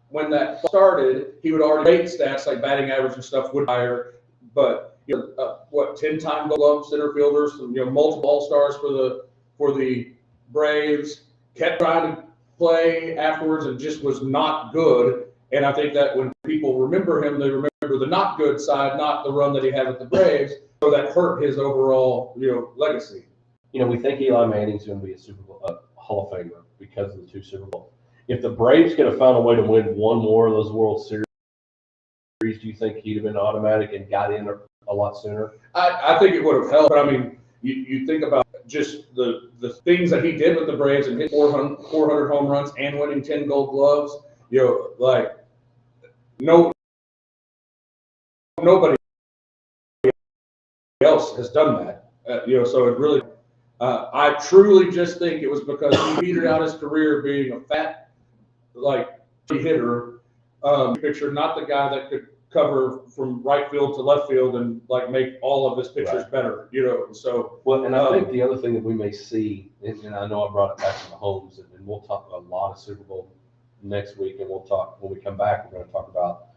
when that started, he would already rate stats like batting average and stuff would higher. But 10-time Gold Glove center fielders, multiple All-Stars for the Braves, kept trying to play afterwards and just was not good. And I think that when people remember him, they remember the not good side, not the run that he had with the Braves. So that hurt his overall, legacy. We think Eli Manning's going to be a Super Bowl Hall of Famer because of the 2 Super Bowls. If the Braves could have found a way to win one more of those World Series, do you think he'd have been automatic and got in a lot sooner? I think it would have helped. But I mean, you think about just the things that he did with the Braves and hit 400 home runs and winning 10 Gold Gloves. Nobody else has done that. So it really. I truly just think it was because he petered out his career being a fat, hitter, pitcher, not the guy that could cover from right field to left field and make all of his pitchers better, So and I think the other thing that we may see, and I know I brought it back to Mahomes, and we'll talk a lot of Super Bowl next week, and we'll talk when we come back. We're going to talk about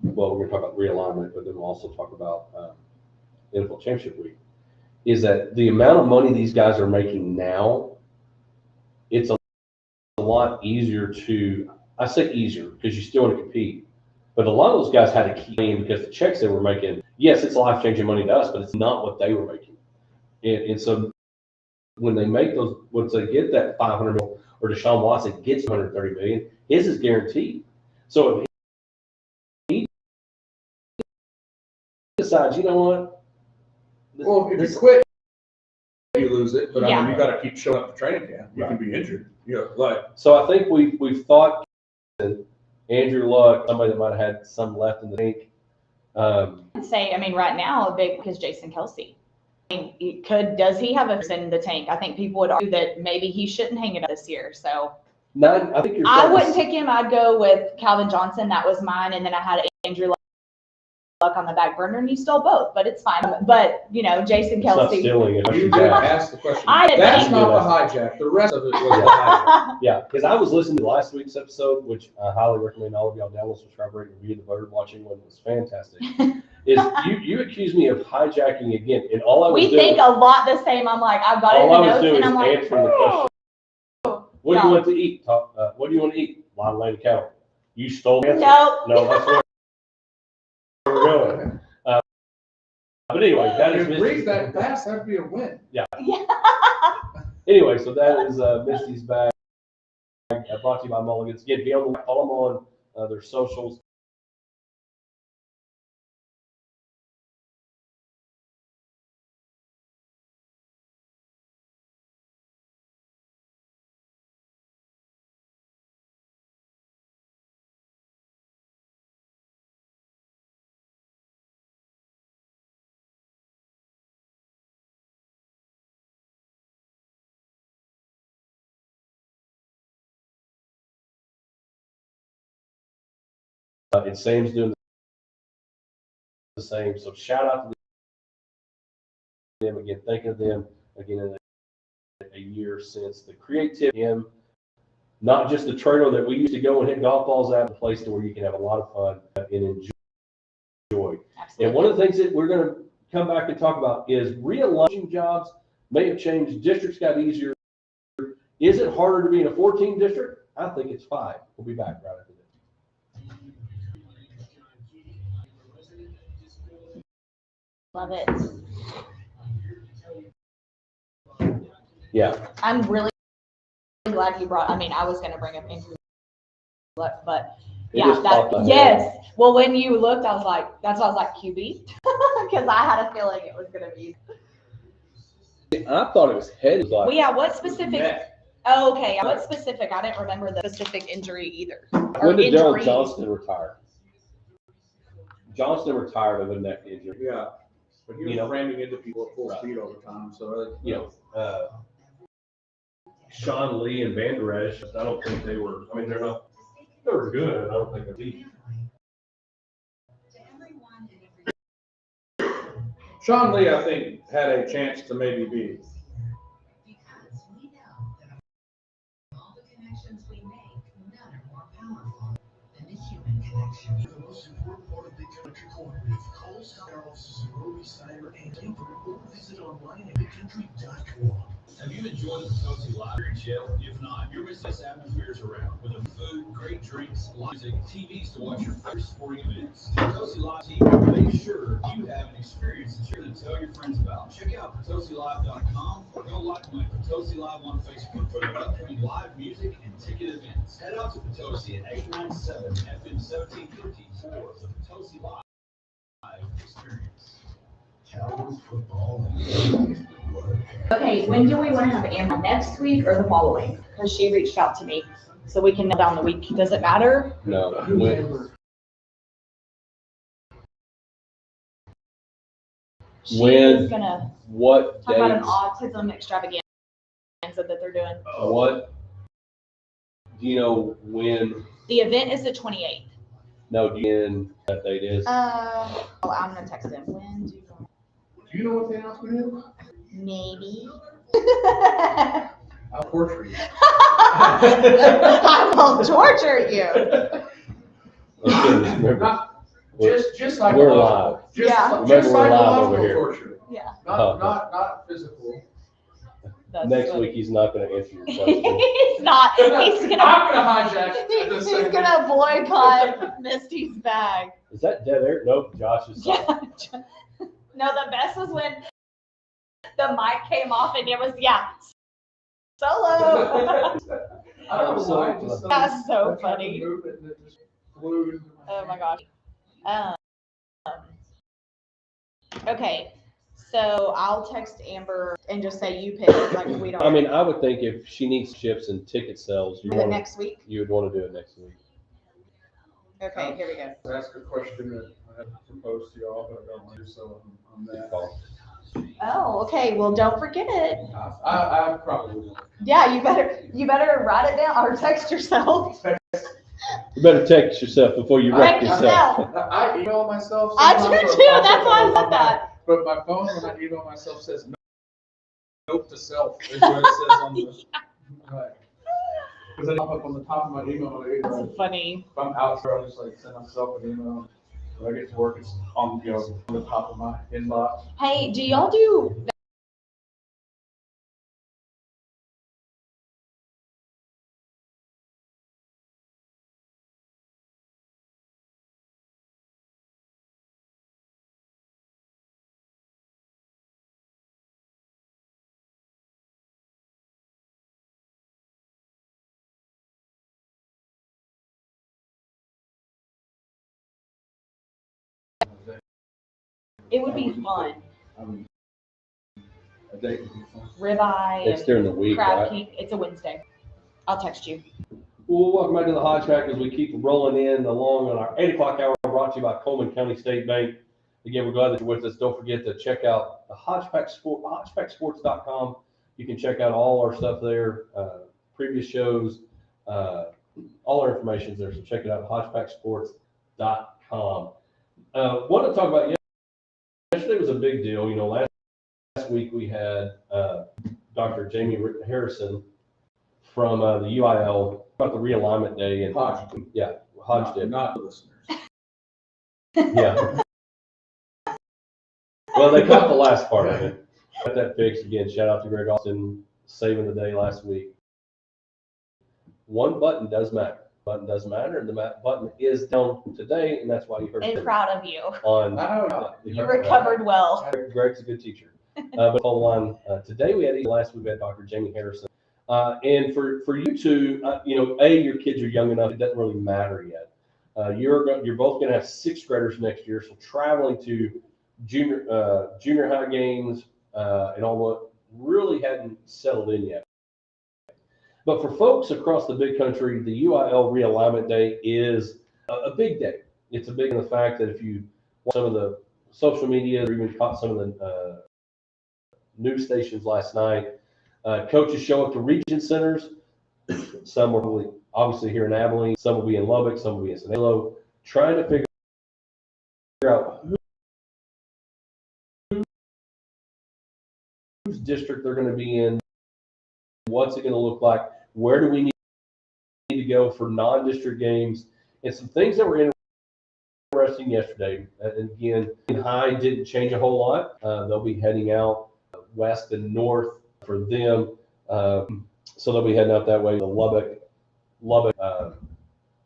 we're going to talk about realignment, but then we'll also talk about NFL Championship Week. Is that the amount of money these guys are making now? It's a lot easier to, I say easier because you still want to compete, but a lot of those guys had to keep paying because the checks they were making, yes, it's life-changing money to us, but it's not what they were making. And so when they make those, once they get that $500 million, or Deshaun Watson gets $130 million, his is guaranteed. So if he decides, you know what? Well, if you quit, you lose it. But I Yeah. mean, you got to keep showing up to training camp. You can be injured. So I think we've thought Andrew Luck, somebody that might have had some left in the tank. I'd say, right now, a big because Jason Kelce. Does he have a in the tank? I think people would argue that maybe he shouldn't hang it up this year. So I think I wouldn't pick him. I'd go with Calvin Johnson. That was mine, and then I had Andrew Luck on the back burner, and you stole both, but it's fine. But Jason It's not Kelce. stealing it. You did ask the question. I didn't. That's not the hijack. The rest of it was the hijack. Yeah, because I was listening to last week's episode, which I highly recommend all of y'all download, subscribe, rate, and review. The bird watching one was fantastic. You accused me of hijacking again, and all I was We doing. think a lot the same. I'm like, I've got it in All the I was notes, doing and is I'm like, answering the question. What do No. you want to eat? What do you want to eat? Line Lane cow. You stole the answer. No, that's where we're going. But anyway, that is If you read that fast, that'd be a win. Yeah. Anyway, so that is Misty's bag. Brought to you by Mulligan's. Again, follow them on their socials. And Sam's doing the same. So shout out to them again. Thank them again in a year since the creativity, not just the trailer that we used to go and hit golf balls at, a place where you can have a lot of fun and enjoy. Absolutely. And one of the things that we're going to come back and talk about is realigning jobs may have changed. Districts got easier. Is it harder to be in a 14 district? I think it's 5. We'll be back right after this. Love it. Yeah. I'm really glad you brought. I was going to bring up Andrew Luck, but It just popped in my head. yes. Well, when you looked, I was like, that's why I was like QB. Because I had a feeling it was gonna be. I thought it was head. It was like, Well, yeah, what specific? Neck. Oh, okay, yeah, what specific? I didn't remember the specific injury either. Or when did Daryl injuries. Johnston retire? Johnston retired of a neck injury. Yeah, but he was ramming into people at full speed all the time, so. Sean Lee and Van Der Esch, I don't think they were, I mean, they were good, I don't think they're deep. Sean Lee, I think, had a chance to maybe be. Because we know that of all the connections we make, none are more powerful than the human connection. The most important part of the country corner with Cole's Tire offices in Roby, Steiner, and Denver, or visit online at bigcountry.com. Have you enjoyed the Potosi Library chill? If not, you're missing this atmospheres around with food, great drinks, live music, TVs to watch your favorite sporting events. The Potosi Live team will make sure you have an experience that you're going to tell your friends about. Check out PotosiLive.com or go like my Potosi Live on Facebook for their upcoming live music and ticket events. Head out to Potosi at 897 FM 1750 for the Potosi Live experience. Cowboys football. Okay, when do we want to have Amber? Next week or the following? Because she reached out to me, so we can nail down the week. Does it matter? No. She When- is gonna What talk about an dates? autism extravaganza that they're doing. What? Do you know when? The event is the 28th. No, do you know when that date is? Oh, I'm gonna text him. When do you want? Do you know what the announcement is? Maybe. I'll torture you. I will torture you. Okay, remember, Not, we're- just like. we're live. Just, Yeah. just Remember, we're live psychological over here. torture. Yeah. Oh. Not physical. That's Next funny. week, he's not going to answer your question. He's not. He's I'm gonna. gonna hijack the He's segment. gonna boycott Misty's bag. Is that dead air? Nope, Josh is. Yeah. No, the best was when the mic came off and it was solo. I don't know why. it just- That's so I tried to funny. move it and it just flew into Oh my gosh. Okay, so I'll text Amber and just say you pick. Like we don't. I mean, I would think if she needs chips and ticket sales, Is it next week? you would want to do it next week. Okay, here we go. Ask a question that I had proposed to y'all, but I don't want to do so on Good that. call. Oh, okay. Well, don't forget it. I probably will. Yeah, you better write it down or text yourself. You better text yourself before you wreck Text yourself. yourself. I email myself. I do sometimes, or too. it pops That's up why I on said my- that. But my phone, when I email myself, says note to self, is what it says on the. Because I pop up on the top of my email, and That's funny. if I'm out there, I'll just like send myself an email. When I get to work, it's on, on the top of my inbox. Hey, do y'all do? It would be fun. A date would be fun. Ribeye It's and during the week, crab right? cake. It's a Wednesday. I'll text you. Well, welcome back to the Hodge Pack as we keep rolling in along on our 8 o'clock hour, brought to you by Coleman County State Bank. Again, we're glad that you're with us. Don't forget to check out the Hodge Pack Sport, HodgePackSports.com. You can check out all our stuff there, previous shows, all our information there. So check it out, HodgePackSports.com. Want to talk about yesterday was a big deal. You know, last week we had Dr. Jamie Harrison from the UIL about the realignment day, and Hodge. yeah, Hodge did. Not the listeners. Yeah. Well, they cut the last part of it. Got that fixed again. Shout out to Greg Austin saving the day last week. One button does matter. Button does matter, and the button is down today, and that's why you heard I'm it proud of you. on. You recovered well. Greg's a good teacher. But hold on. Today we had, last week we had Dr. Jamie Harrison. And for you two, your kids are young enough, it doesn't really matter yet. You're both going to have sixth graders next year, so traveling to junior high games, and all that really hadn't settled in yet. But for folks across the big country, the UIL realignment day is a big day. It's a big in the fact that if you watch some of the social media or even caught some of the news stations last night, coaches show up to region centers. Some will obviously here in Abilene, some will be in Lubbock, some will be in San Diego, trying to figure out whose district they're going to be in, what's it going to look like, where do we need to go for non-district games, and some things that were interesting yesterday. And again, high didn't change a whole lot. They'll be heading out west and north for them. So they'll be heading out that way to Lubbock,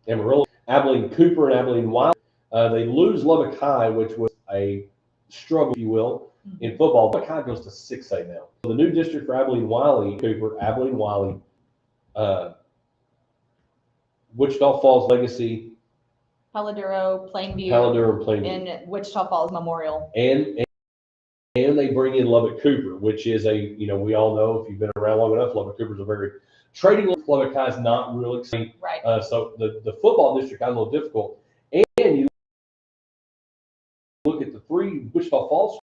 Amarillo, Abilene Cooper, and Abilene Wiley. They lose Lubbock High, which was a struggle, if you will, in football. Lubbock High goes to 6A now. So the new district for Abilene Wiley, Cooper, Abilene Wiley, Wichita Falls Legacy, Paladuro, Plainview, Paladuro, and Plainview, and Wichita Falls Memorial. And they bring in Lubbock Cooper, which is we all know if you've been around long enough, Lubbock Cooper's a very trading. Lubbock High is not real exciting. Right. So the football district got a little difficult. And you look at the three Wichita Falls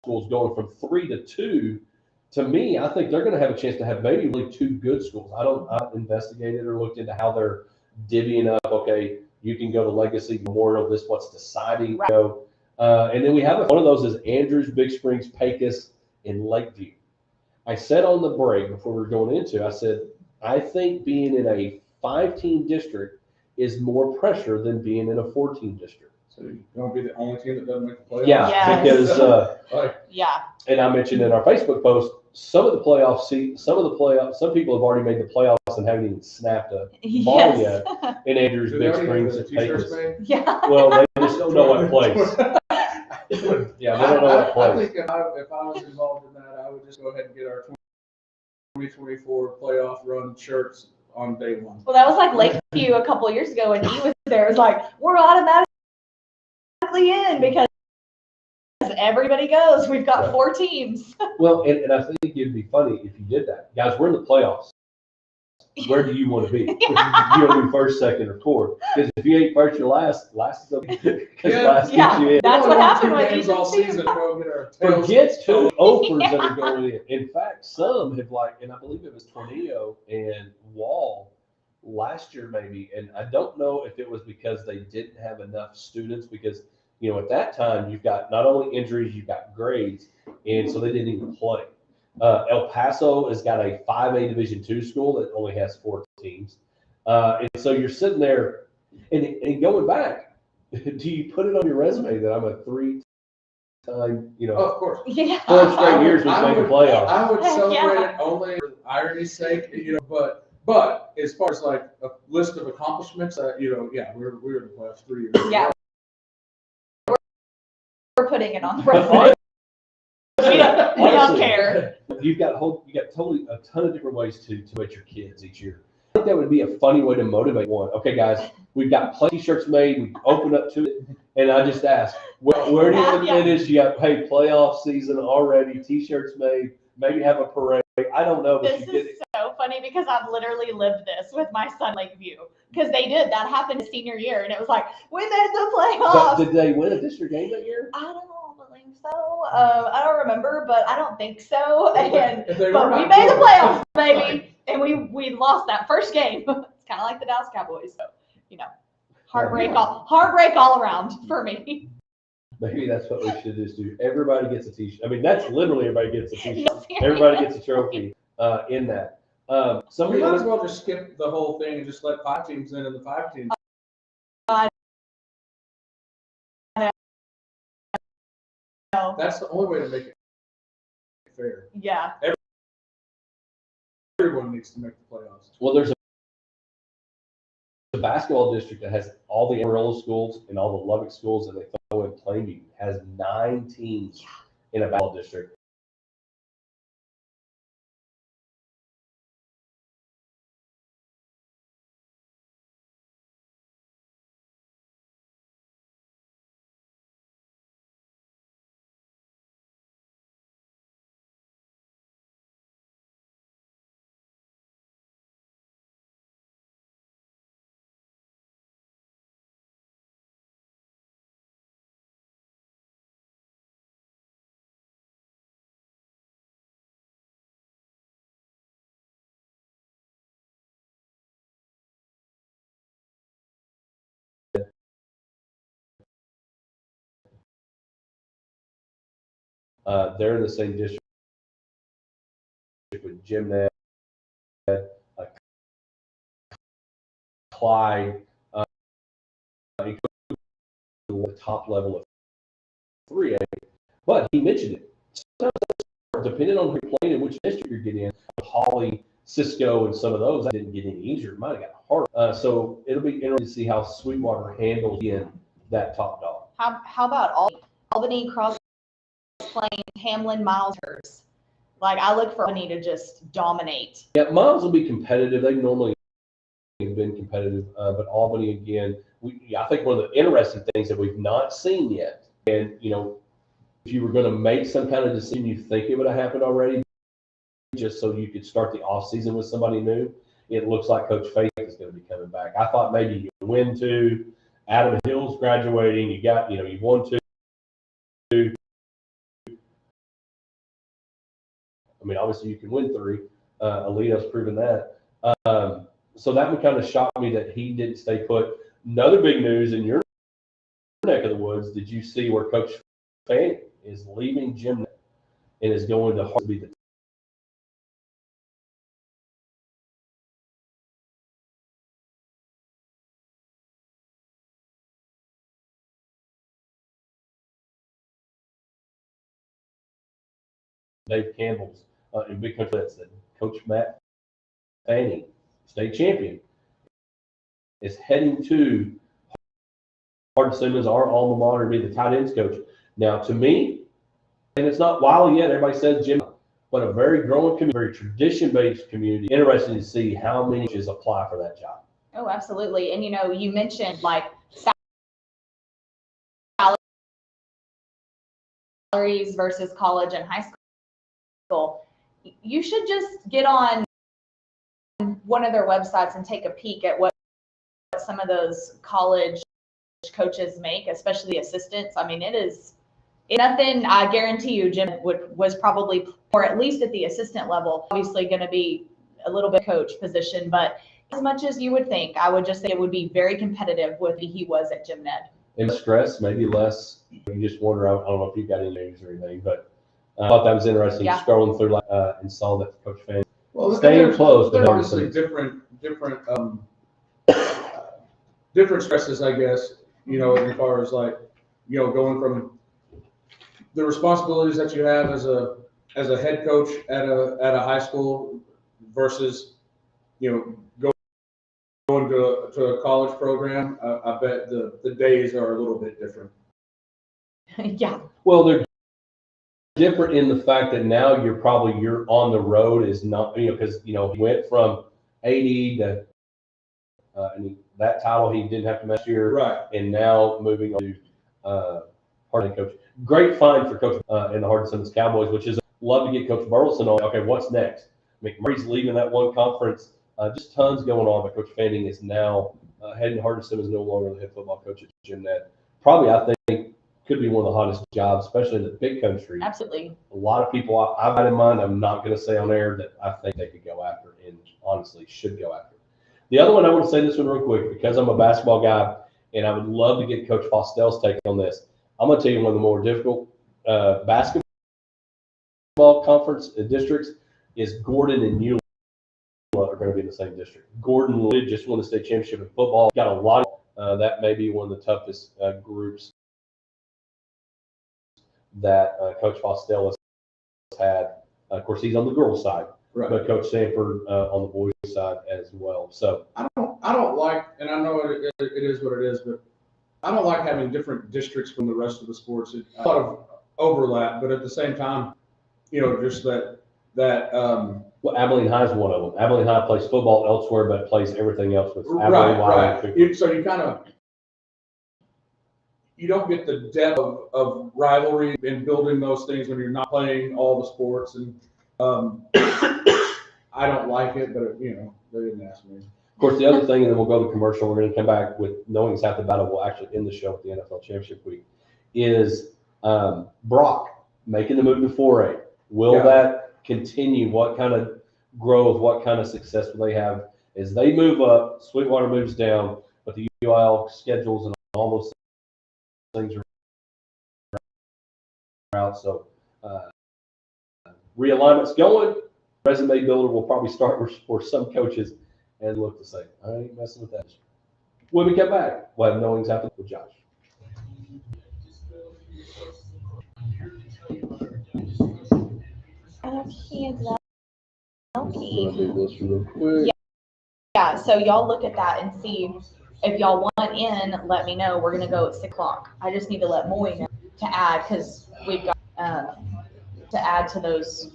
schools going from 3 to 2. To me, I think they're going to have a chance to have maybe really 2 good schools. I've investigated or looked into how they're divvying up. Okay, you can go to Legacy, Memorial. This what's deciding. Right. And then we have one of those is Andrews, Big Springs, Pecos, and Lakeview. I said on the break before we were going into, I said, I think being in a 5-team district is more pressure than being in a 14 district. So you don't be the only team that doesn't make the playoffs. Yeah, Yes. because Yeah. and I mentioned in our Facebook post, some people have already made the playoffs and haven't even snapped a ball Yes. yet in Andrews, Do they Big already have Springs, the and t-shirts Pecos. made? Yeah. Well, they just don't know what place. Yeah, they don't know what I place. think if I was involved in that, I would just go ahead and get our 2024 playoff run shirts on day one. Well, that was like Lakeview a couple of years ago when he was there. It was like, we're automatically in because everybody goes. We've got 4 teams. Well, and I think it'd be funny if you did that. Guys, we're in the playoffs. Where do you want to be? Do you want to be first, second, or fourth? Because if you ain't first, you're last. Last is because last gets you in. That's what happened with games you. all season to go get our tails. Forget 2 offers that are going in. In fact, some have and I believe it was Tornillo and Wall last year maybe, and I don't know if it was because they didn't have enough students because, at that time you've got not only injuries, you've got grades, and so they didn't even play. El Paso has got a 5A Division II school that only has 4 teams. And so you're sitting there and going back, do you put it on your resume that I'm a 3-time, Of course. Yeah. 4 straight years we've made the playoffs? I would celebrate Yeah. it only for irony's sake, but as far as like a list of accomplishments, we were in the playoffs 3 years. Yeah. We're putting it on the resume. We don't Honestly, care. You got totally a ton of different ways to motivate your kids each year. I think that would be a funny way to motivate one. Okay, guys, we've got t-shirts made. We opened up to it, and I just asked, where do you want to finish? You got playoff season already. T-shirts made. Maybe have a parade. I don't know, but This you get is it. so funny because I've literally lived this with my son Lakeview because they did that happened his senior year and it was like we made the But playoffs. did they win a district game that year? I don't believe so. I don't remember, but I don't think so. If they were But we not made the close. playoffs, baby, and we lost that first game. It's kind of like the Dallas Cowboys, so heartbreak all around for me. Maybe that's what we should just do. Everybody gets a t-shirt. I mean, that's literally everybody gets a t-shirt. No, seriously. Everybody gets a trophy in that. We Somebody might as well just skip the whole thing and just let 5 teams in and the 5 teams. No. That's the only way to make it fair. Yeah. Everyone needs to make the playoffs. Well, there's a basketball district that has all the Amarillo schools and all the Lubbock schools that they throw in Plainview. Has 9 teams in a basketball district. They're in the same district with Jim Ned, Clyde, the top level of 3A. But he mentioned it. Sometimes, depending on who you're playing and which district you're getting in, Holly, Cisco, and some of those, I didn't get any easier. Might have got harder. So it'll be interesting to see how Sweetwater handles in that top dog. How about Albany Cross Plains, Hamlin, Miles? Like, I look for Albany to just dominate. Yeah, Miles will be competitive. They normally have been competitive, but Albany again. I think one of the interesting things that we've not seen yet, and if you were going to make some kind of decision, you think it would have happened already, just so you could start the off season with somebody new. It looks like Coach Faith is going to be coming back. I thought maybe you win 2, Adam Hill's graduating. You got, you won 2. I mean, obviously you can win 3. Alito's proven that. So that would kind of shock me that he didn't stay put. Another big news in your neck of the woods, did you see where Coach Fanning is leaving Jim and is going to be the Dave Campbell's in Big Country? That said, Coach Matt Fanning, state champion, is heading to Hardin Simmons, our alma mater, to be the tight ends coach. Now, to me, and it's not wild yet, everybody says Jim, but a very growing community, very tradition-based community. Interesting to see how many coaches apply for that job. Oh, absolutely. And you mentioned like salaries versus college and high school. You should just get on one of their websites and take a peek at what some of those college coaches make, especially the assistants. I mean, it's nothing. I guarantee you, Jim was probably, or at least at the assistant level, obviously going to be a little bit coach position, but as much as you would think, I would just say it would be very competitive with he was at Jim Ned. And stress, maybe less. You just wonder, I don't know if you got any names or anything, but I thought that was interesting. Yeah. Scrolling through and saw that Coach Fanning staying close. There's obviously different stresses, I guess, as far as like, going from the responsibilities that you have as a head coach at a high school versus, going to a college program. I bet the days are a little bit different. Yeah. Well, they're different in the fact that now you're on the road is not, because, he went from AD to, that title he didn't have to mess here. Right. And now moving on to Hardin coach. Great find for Coach in the Hardin Simmons Cowboys, which is love to get Coach Burleson on. Okay, what's next? McMurray's leaving that one conference. Just tons going on, but Coach Fanning is now heading to Hardin Simmons, no longer the head football coach at Jim Ned. Probably, I think, could be one of the hottest jobs, especially in the big country. Absolutely. A lot of people I've had in mind, I'm not going to say on air, that I think they could go after and honestly should go after. The other one, I want to say this one real quick because I'm a basketball guy and I would love to get Coach Fostell's take on this. I'm going to tell you one of the more difficult basketball conference districts is Gordon and Eula are going to be in the same district. Gordon just won the state championship in football. Got a lot of, that may be one of the toughest groups that Coach Fostel has had. Of course, he's on the girls' side, right, but Coach Sanford on the boys' side as well. So I don't like, and I know it is what it is, but I don't like having different districts from the rest of the sports. It's a lot of overlap, but at the same time, just that. Well, Abilene High is one of them. Abilene High plays football elsewhere, but plays everything else with Abilene. Right. So you don't get the depth of rivalry in building those things when you're not playing all the sports. And I don't like it, but they didn't ask me. Of course, the other thing, and then we'll go to commercial. We're going to come back with knowing it's half the battle. We'll actually end the show with the NFL Championship week. Is Brock making the move to 4A? Will that continue? What kind of growth? What kind of success will they have as they move up? Sweetwater moves down, but the UIL schedules and all those things are out. So realignment's going. Resume builder will probably start for some coaches and look to say, I ain't messing with that. When we get back, we'll have knowings happening with Josh. Yeah, so y'all look at that and see if y'all want in, let me know. We're gonna go at 6 o'clock. I just need to let Moy know to add, because we've got, to add to those,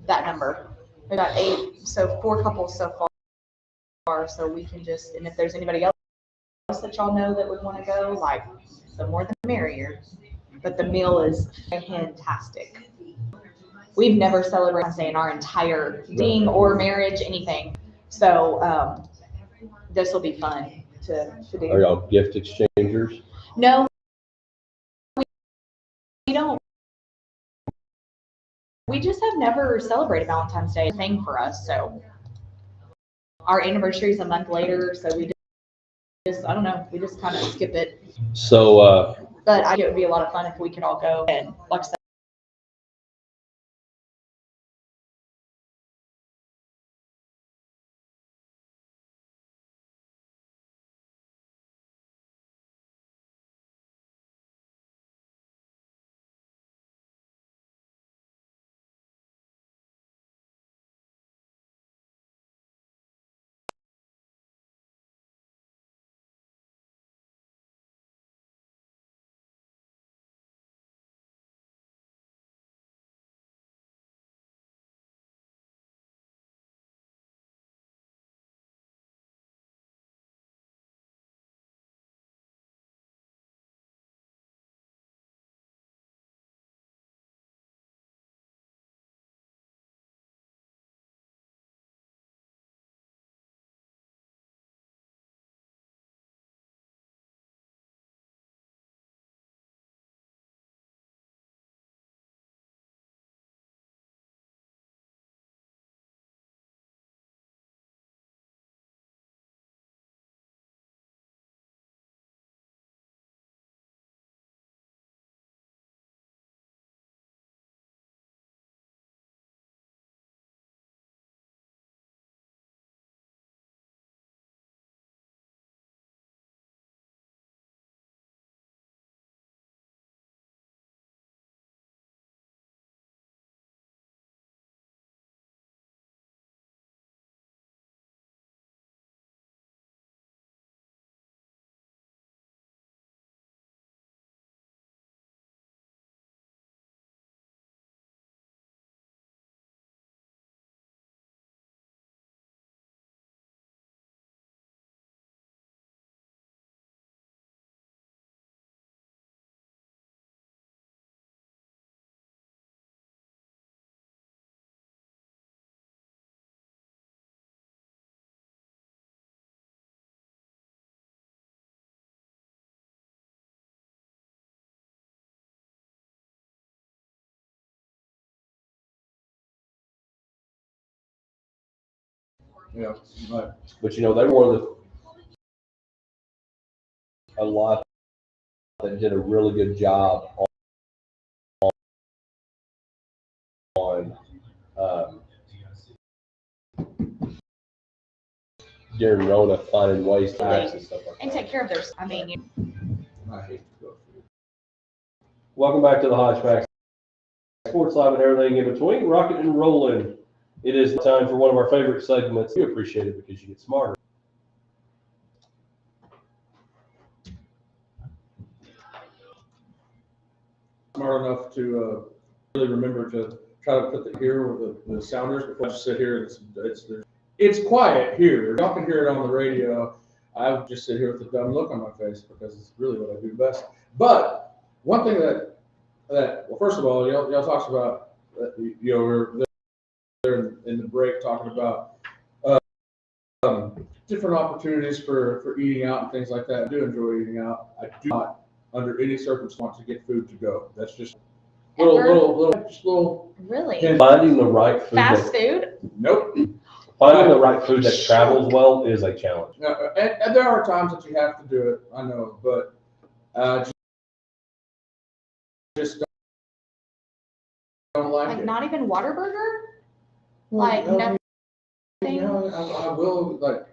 that number. We got 8, so 4 couples so far, so we can just, and if there's anybody else that y'all know that would wanna go, like, the more the merrier. But the meal is fantastic. We've never celebrated Wednesday in our entire dating or marriage, anything. So this will be fun to do. Are y'all gift exchangers? No, we don't. We just have never celebrated Valentine's Day thing for us. So our anniversary is a month later, so we just, I don't know, we just kind of skip it. So, but I think it would be a lot of fun if we could all go, and like I said, Yeah, but you know, they were a lot that did a really good job on during Rona, finding ways to tax and stuff like and that. take care of theirs. I mean, I hate to go through. Welcome back to the Hodge Pack Sports Live and everything in between, rocking and rolling. It is time for one of our favorite segments. You appreciate it because you get smarter. Smart enough to really remember to try to put the here with the sounders before I just sit here. It's quiet here. Y'all can hear it on the radio. I would just sit here with a dumb look on my face because it's really what I do best. But one thing that well, first of all, y'all talks about we're there in the break talking about different opportunities for eating out and things like that. I do enjoy eating out. I do not, under any circumstance, want to get food to go. That's just little. really, Finding the right food. fast food. Nope. Finding the right food that travels well is a challenge. And there are times that you have to do it. I know, but just don't like Like it. not even Whataburger? Well, Like I mean, nothing? you know, I will like.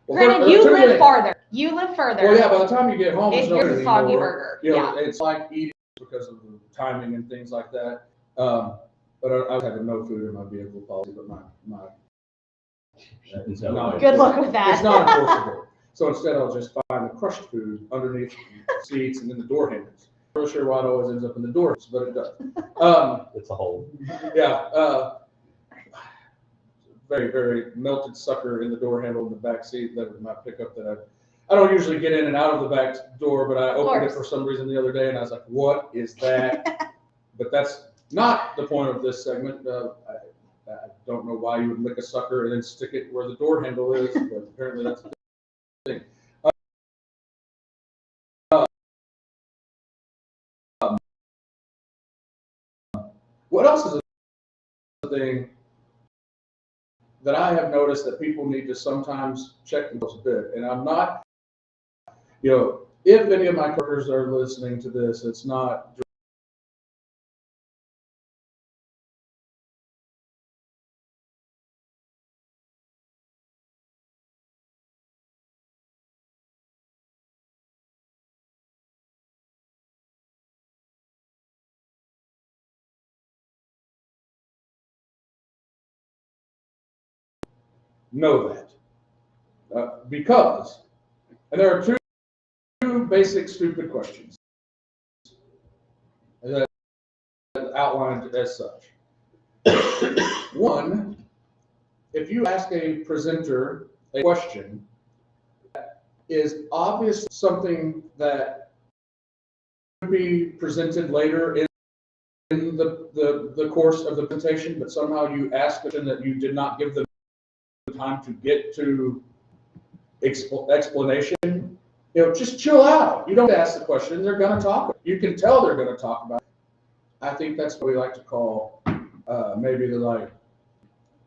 Well, Granted, there are you two live things. farther. You live further. Well, yeah, by the time you get home, It's it's no yours good a soggy anymore. burger. You know, Yeah. it's like eating because of the timing and things like that. But I have a no food in my vehicle policy, but my it's not. Good luck with that. It's not enforceable. So instead, I'll just find the crushed food underneath seats and in the door handles. I'm not sure why it always ends up in the doors, but it does. It's a whole. Yeah. Very, very melted sucker in the door handle in the back seat. That was my pickup that I don't usually get in and out of the back door, but I opened it for some reason the other day and I was like, what is that? But that's not the point of this segment. I don't know why you would lick a sucker and then stick it where the door handle is, but apparently that's the thing. What else is a thing that I have noticed that people need to sometimes check themselves a bit? And I'm not, you know, if any of my coworkers are listening to this, it's not know that. Because, and there are two basic stupid questions that outlined as such. One, if you ask a presenter a question that is obvious something that could be presented later in the course of the presentation, but somehow you ask a question that you did not give them time to get to explanation, you know, just chill out. You don't ask the question, they're going to talk. You can tell they're going to talk about it. I think that's what we like to call maybe the like,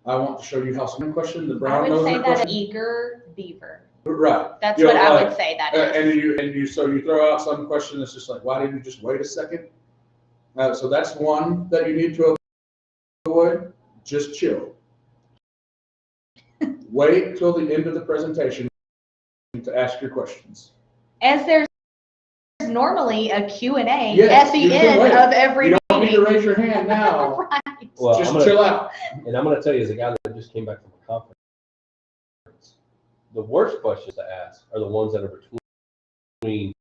I want to show you how some question, the I brown would nose say that question. an eager beaver. Right. That's You know, what I like, would say that is. So you throw out some question that's just like, why didn't you just wait a second? So that's one that you need to avoid. Just chill. Wait till the end of the presentation to ask your questions. As there's normally a Q&A Yes, at the you can end wait. of every You don't need meeting. to raise your hand now. Right. Well, Just chill out. And I'm going to tell you, as a guy that just came back from a conference, the worst questions to ask are the ones that are between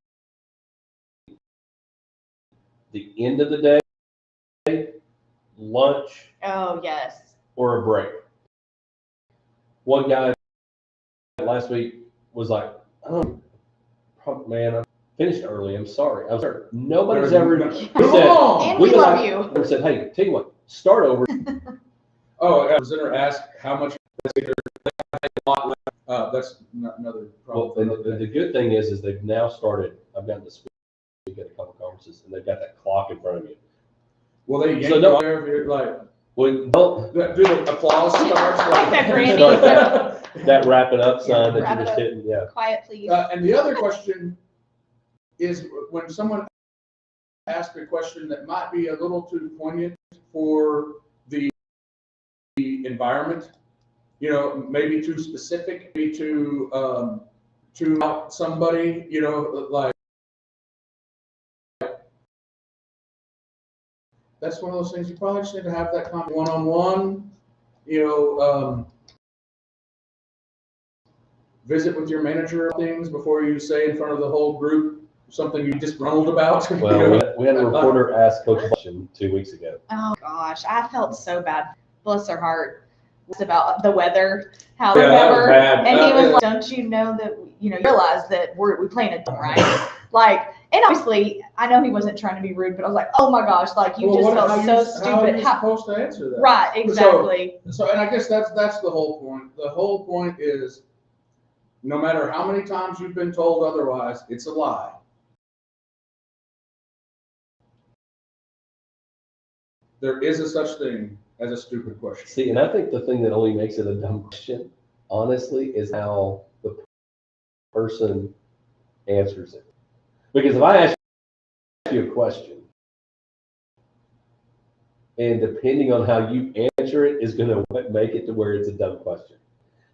the end of the day, lunch, Oh, yes. or a break. One guy last week was like, "Oh, man, I finished early. I'm sorry. I'm sorry." Nobody's ever said, And we love you. Never said, "Hey, tell you what, start over." Oh, a presenter asked how much that's another Well, problem. and the good thing is they've now started. I've gotten to speak at a couple conferences, and they've got that clock in front of you. Well, they yank So you no- there if you're like, Well, don't do the applause starts. Like that Granny. start that wrap it up sign that Wrap you're it just up. hitting. Yeah. Quiet, please. And the other question is when someone asks a question that might be a little too poignant for the environment, you know, maybe too specific, maybe too out somebody, you know, like that's one of those things you probably just need to have that kind of one-on-one, you know, visit with your manager of things before you say in front of the whole group something you disgruntled about. Well, we had a reporter ask Coach a question 2 weeks ago. Oh, gosh. I felt so bad. Bless her heart. It's about the weather, how the Yeah, that was weather. bad. And he was Yeah. like, don't you know that, you realize that we play in a dome, right? Like, and obviously, I know he wasn't trying to be rude, but I was like, oh my gosh, like, you just felt so How are stupid. you supposed to answer that? Right, exactly. So, and I guess that's the whole point. The whole point is, no matter how many times you've been told otherwise, it's a lie. There is a such thing as a stupid question. See, and I think the thing that only makes it a dumb question, honestly, is how the person answers it. Because if I ask you a question and depending on how you answer it is going to make it to where it's a dumb question.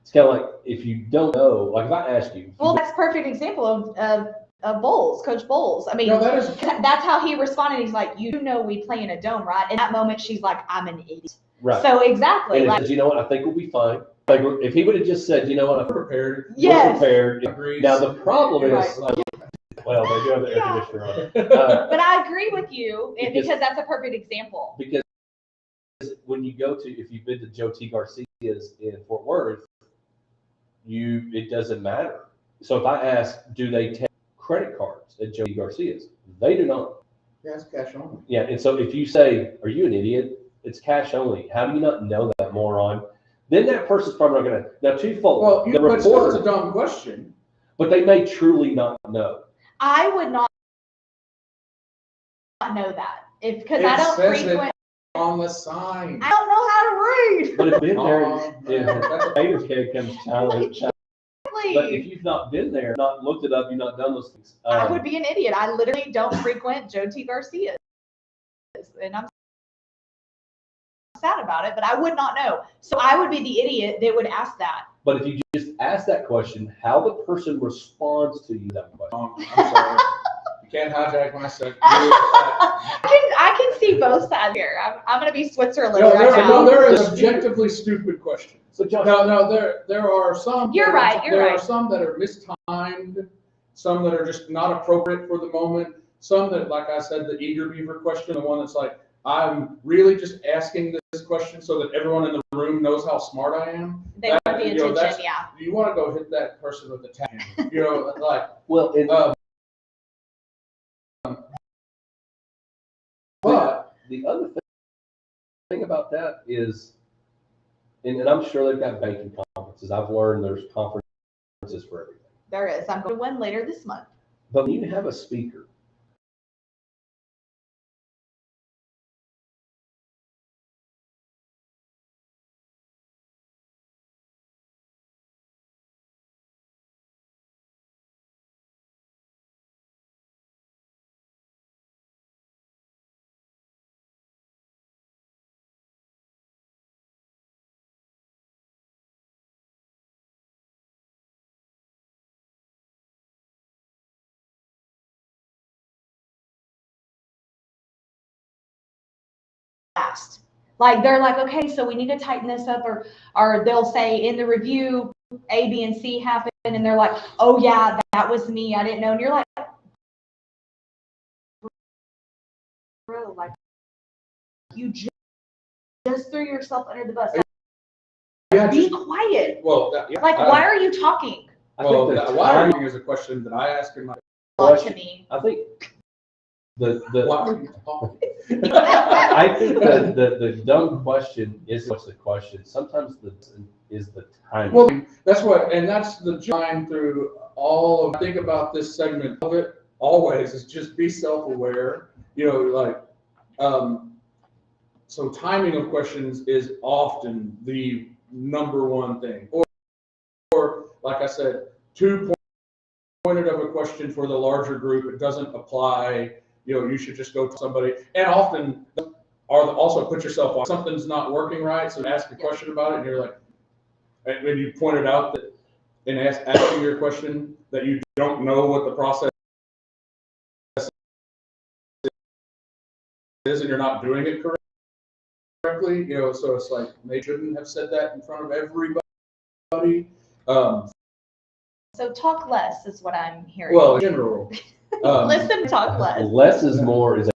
It's kind of like if you don't know, like if I ask you. Well, that's a perfect example of Bowles, Coach Bowles. I mean, No, that is. that's how he responded. He's like, you know, we play in a dome, right? In that moment, she's like, I'm an idiot. Right. So exactly. And Like, says, you know what, I think we'll be fine. Like if he would have just said, you know what, I'm prepared. Yes. we're prepared. Agrees. Now the problem is, Right. well, they do have the air Yeah. conditioner on. but I agree with you because that's a perfect example. Because when you go to, if you've been to Joe T. Garcia's in Fort Worth, it doesn't matter. So if I ask, do they take credit cards at Joe T. Garcia's? They do not. Yeah, it's cash only. Yeah, and so if you say, are you an idiot? It's cash only. How do you not know that, moron? Then that person's probably not going to. Now, twofold. Well, the but still, reporter, it's a dumb question. but they may truly not know. I would not know that because It I don't says it frequent. on the sign. I don't know how to read. But if been there, That's a- if Tater Keg comes challenge. But Exactly. if you've not been there, not looked it up, you've not done those things. I would be an idiot. I literally don't frequent Joe T. Garcia's, and I'm sad about it, but I would not know. So I would be the idiot that would ask that. But if you just ask that question, how the person responds to you that question. I'm sorry. You can't hijack my segment. I can see both sides here. I'm going to be Switzerland right now. There is objectively stupid questions. So Josh, No, there are some. You're right. There are some that are mistimed, some that are just not appropriate for the moment. Some that, like I said, the eager beaver question, the one that's like, I'm really just asking this question so that everyone in the room knows how smart I am. They want the attention, yeah. You want to go hit that person with the tap. Like. well, But the other thing about that is, and I'm sure they've got banking conferences. I've learned there's conferences for everything. There is. I'm going to one later this month. But when you have a speaker, Fast. Like they're like, okay, so we need to tighten this up, or they'll say in the review A, B, and C happened, and they're like, oh yeah, that was me, I didn't know, and you're like, bro, like you just threw yourself under the bus. yeah, Be quiet. well, Why are you talking? Well, I think why are you is a question that I ask in my. To me. I think the Why are you talking? I think the dumb question isn't what's the question. Sometimes is the time. Well, that's the line through all of. I think about this segment of it always is just be self-aware. So timing of questions is often the number one thing. Or like I said, pointed of a question for the larger group. It doesn't apply. You should just go to somebody. And often also put yourself on something's not working right. So ask a question about it, and you're like, and when you pointed out that in asking your question that you don't know what the process is, and you're not doing it correctly. So it's like they shouldn't have said that in front of everybody. So talk less is what I'm hearing. Well, in general. Listen, talk less. Less is more is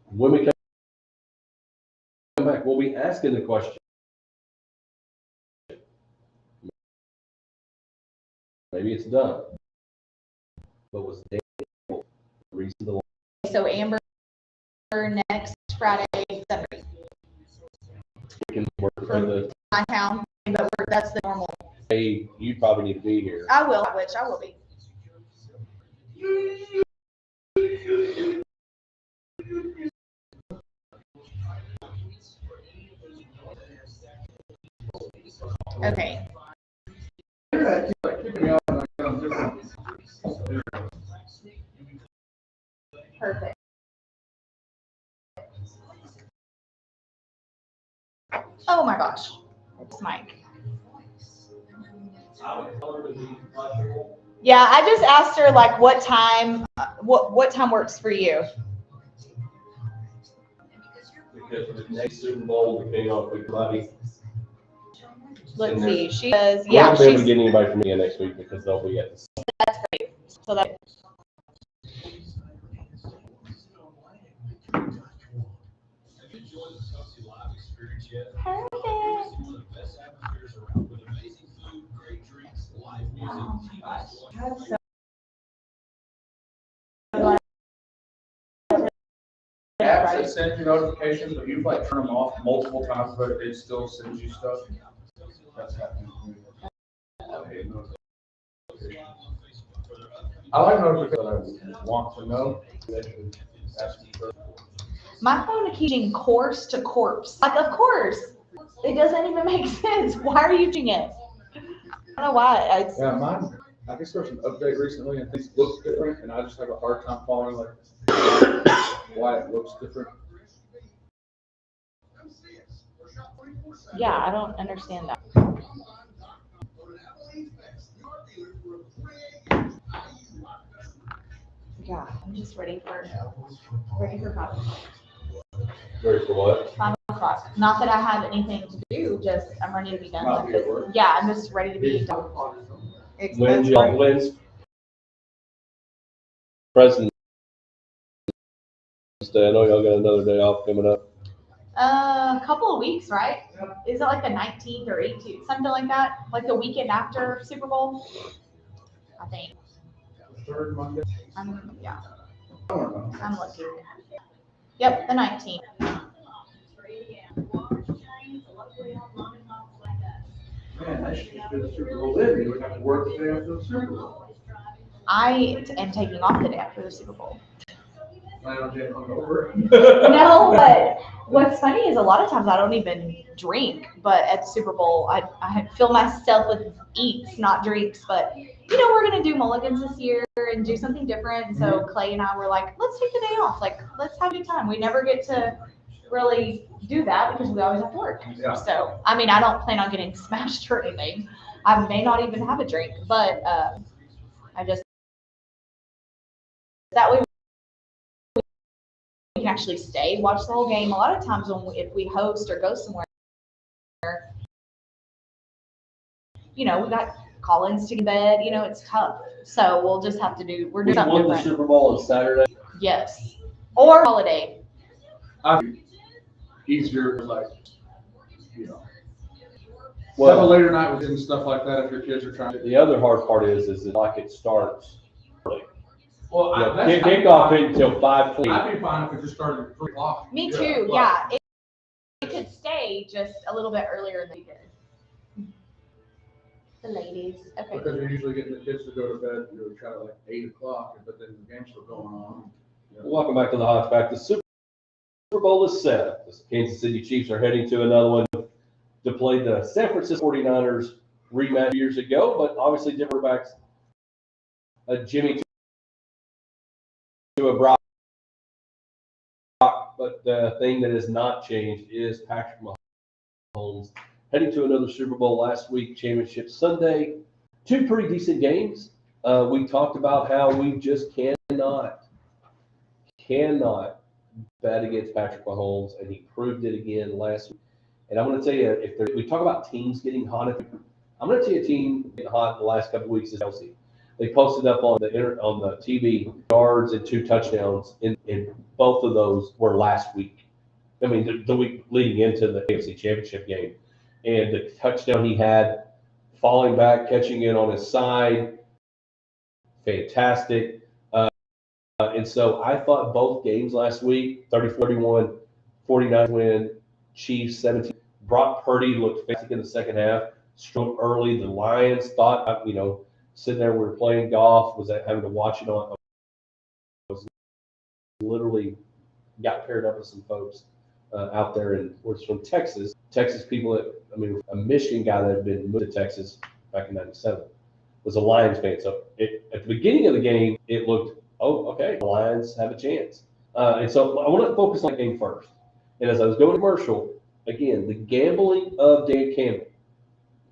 when we come back, we'll be asking the question. Maybe it's done. But was the reason the So Amber next Friday, 7:30 we can work for the my town, but that's the normal. hey, you probably need to be here. I will be. Okay. Internet keeps like kicking me off and I get on different. Perfect. Oh my gosh. It's Mike. Yeah, I just asked her like what time works for you. Because the next Super Bowl, depending on if we money. Let's see. She says, We're yeah, not gonna be able to she's get anybody from here next week because they'll be at the. so that Have you enjoyed the Chelsea Live experience yet? perfect. One of the best atmospheres around with amazing food, great drinks, live music, TVs to watch. Apps that send you notifications, but you like turn them off multiple times, but it still sends you stuff. That's happening to me. I hate notifications. I like notifications that I want to know. They should ask me first. My phone keeps changing course to corpse. Like, of course, it doesn't even make sense. Why are you doing it? I don't know why. Yeah, mine, I guess there was an update recently and things look different and I just have a hard time following like why it looks different. Yeah, I don't understand that. Yeah, I'm just ready for coffee. Ready for what? 5 o'clock. Not that I have anything to do, just I'm ready to be done. Not be at work. Yeah, I'm just ready to be done. When's President's Day? I know y'all got another day off coming up. A couple of weeks, right? Is it like the 19th or 18th, something like that? Like the weekend after Super Bowl? I think. Third Monday. Yeah, I don't know. I'm looking. Yep, the 19th. Man, I should just do the Super Bowl then. You would have to work the day after the Super Bowl. I am taking off the day after the Super Bowl. Plan on getting hungover. No, but what's funny is a lot of times I don't even drink, but at the Super Bowl, I fill myself with eats, not drinks. But, you know, we're going to do mulligans this year and do something different. And so Clay and I were like, let's take the day off. Like, let's have a good time. We never get to really do that because we always have to work. Yeah. So, I mean, I don't plan on getting smashed or anything. I may not even have a drink, but I just, that way we can actually stay, watch the whole game. A lot of times if we host or go somewhere, you know, we got call-ins to bed, you know, it's tough. So we'll just have to we're doing We something won the different. Super Bowl on Saturday. Yes. Or holiday. Easier, like, you know. Have a Well, later night with and stuff like that if your kids are trying to. the other hard part is like it starts early. Well, You know, kickoff until 5:20. I'd be fine if it just started at 3 o'clock. Me too, yeah. It could stay just a little bit earlier than we did. The ladies, okay. Because you're usually getting the kids to go to bed, you know, try to like 8 o'clock, but then the game's still going on. You know. Welcome back to the Hodge Pack. The Super Bowl is set. The Kansas City Chiefs are heading to another one to play the San Francisco 49ers rematch years ago, but obviously different quarterbacks. Jimmy to a Brock, but the thing that has not changed is Patrick Mahomes heading to another Super Bowl last week, Championship Sunday. 2 pretty decent games. We talked about how we just cannot bet against Patrick Mahomes, and he proved it again last week. And I'm going to tell you, we talk about teams getting hot, I'm going to tell you a team getting hot in the last couple of weeks is Chelsea. They posted up on the TV yards and 2 touchdowns, and both of those were last week. I mean, the week leading into the AFC Championship game. And the touchdown he had, falling back, catching it on his side, fantastic. And so I thought both games last week, 30-31, 49 win, Chiefs 17. Brock Purdy looked fantastic in the second half, stroked early. The Lions thought, you know, sitting there, we were playing golf, was having to watch it on. I was literally got paired up with some folks out there and was from Texas. Texas people a Michigan guy that had been moved to Texas back in '97 was a Lions fan. So at the beginning of the game, it looked, oh, okay, the Lions have a chance. And so I want to focus on the game first. And as I was going to commercial, again, the gambling of Dan Campbell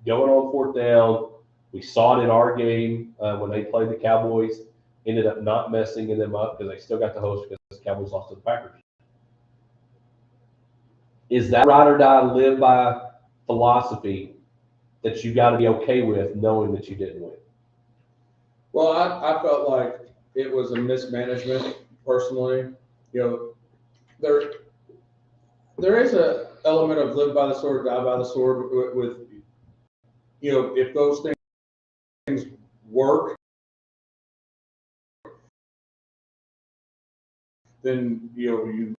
going on fourth down. We saw it in our game when they played the Cowboys. Ended up not messing them up because they still got the host because the Cowboys lost to the Packers. Is that ride or die live by philosophy that you got to be okay with knowing that you didn't win? Well, I felt like it was a mismanagement personally. There is a element of live by the sword, die by the sword with if those things work, then you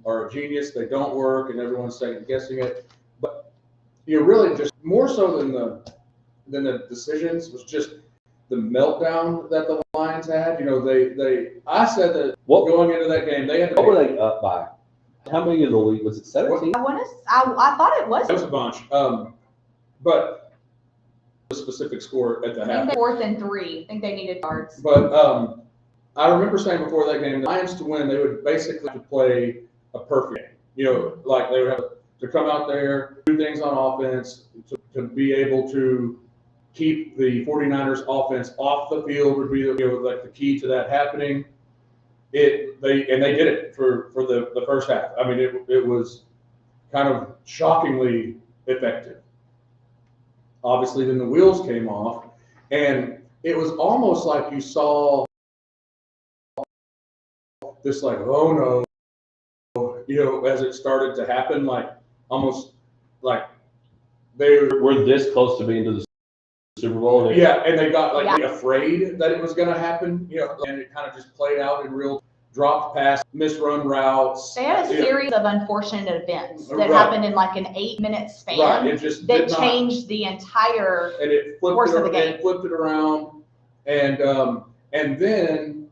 are a genius. They don't work, and everyone's second guessing it. But really just more so than the decisions was just the meltdown that the Lions had. I said that going into that game they had to. What were they up by? How many of the league was it? 17. I thought it was. It was a bunch. But the specific score at the half. 4th and 3. I think they needed yards. But I remember saying before that game, the Lions to win, they would basically have to play a perfect game. Like they would have to come out there, do things on offense, to be able to keep the 49ers offense off the field would be like the key to that happening. They did it for the first half. I mean, it was kind of shockingly effective. Obviously, then the wheels came off, and it was almost like you saw this, like, oh no, as it started to happen, like almost like they were this close to being to the Super Bowl. And they got afraid that it was going to happen, and it kind of just played out in real dropped pass, misrun routes. They had a series of unfortunate events that happened in like an 8-minute span. Right, it just that changed the entire course of the game. It flipped it around, and then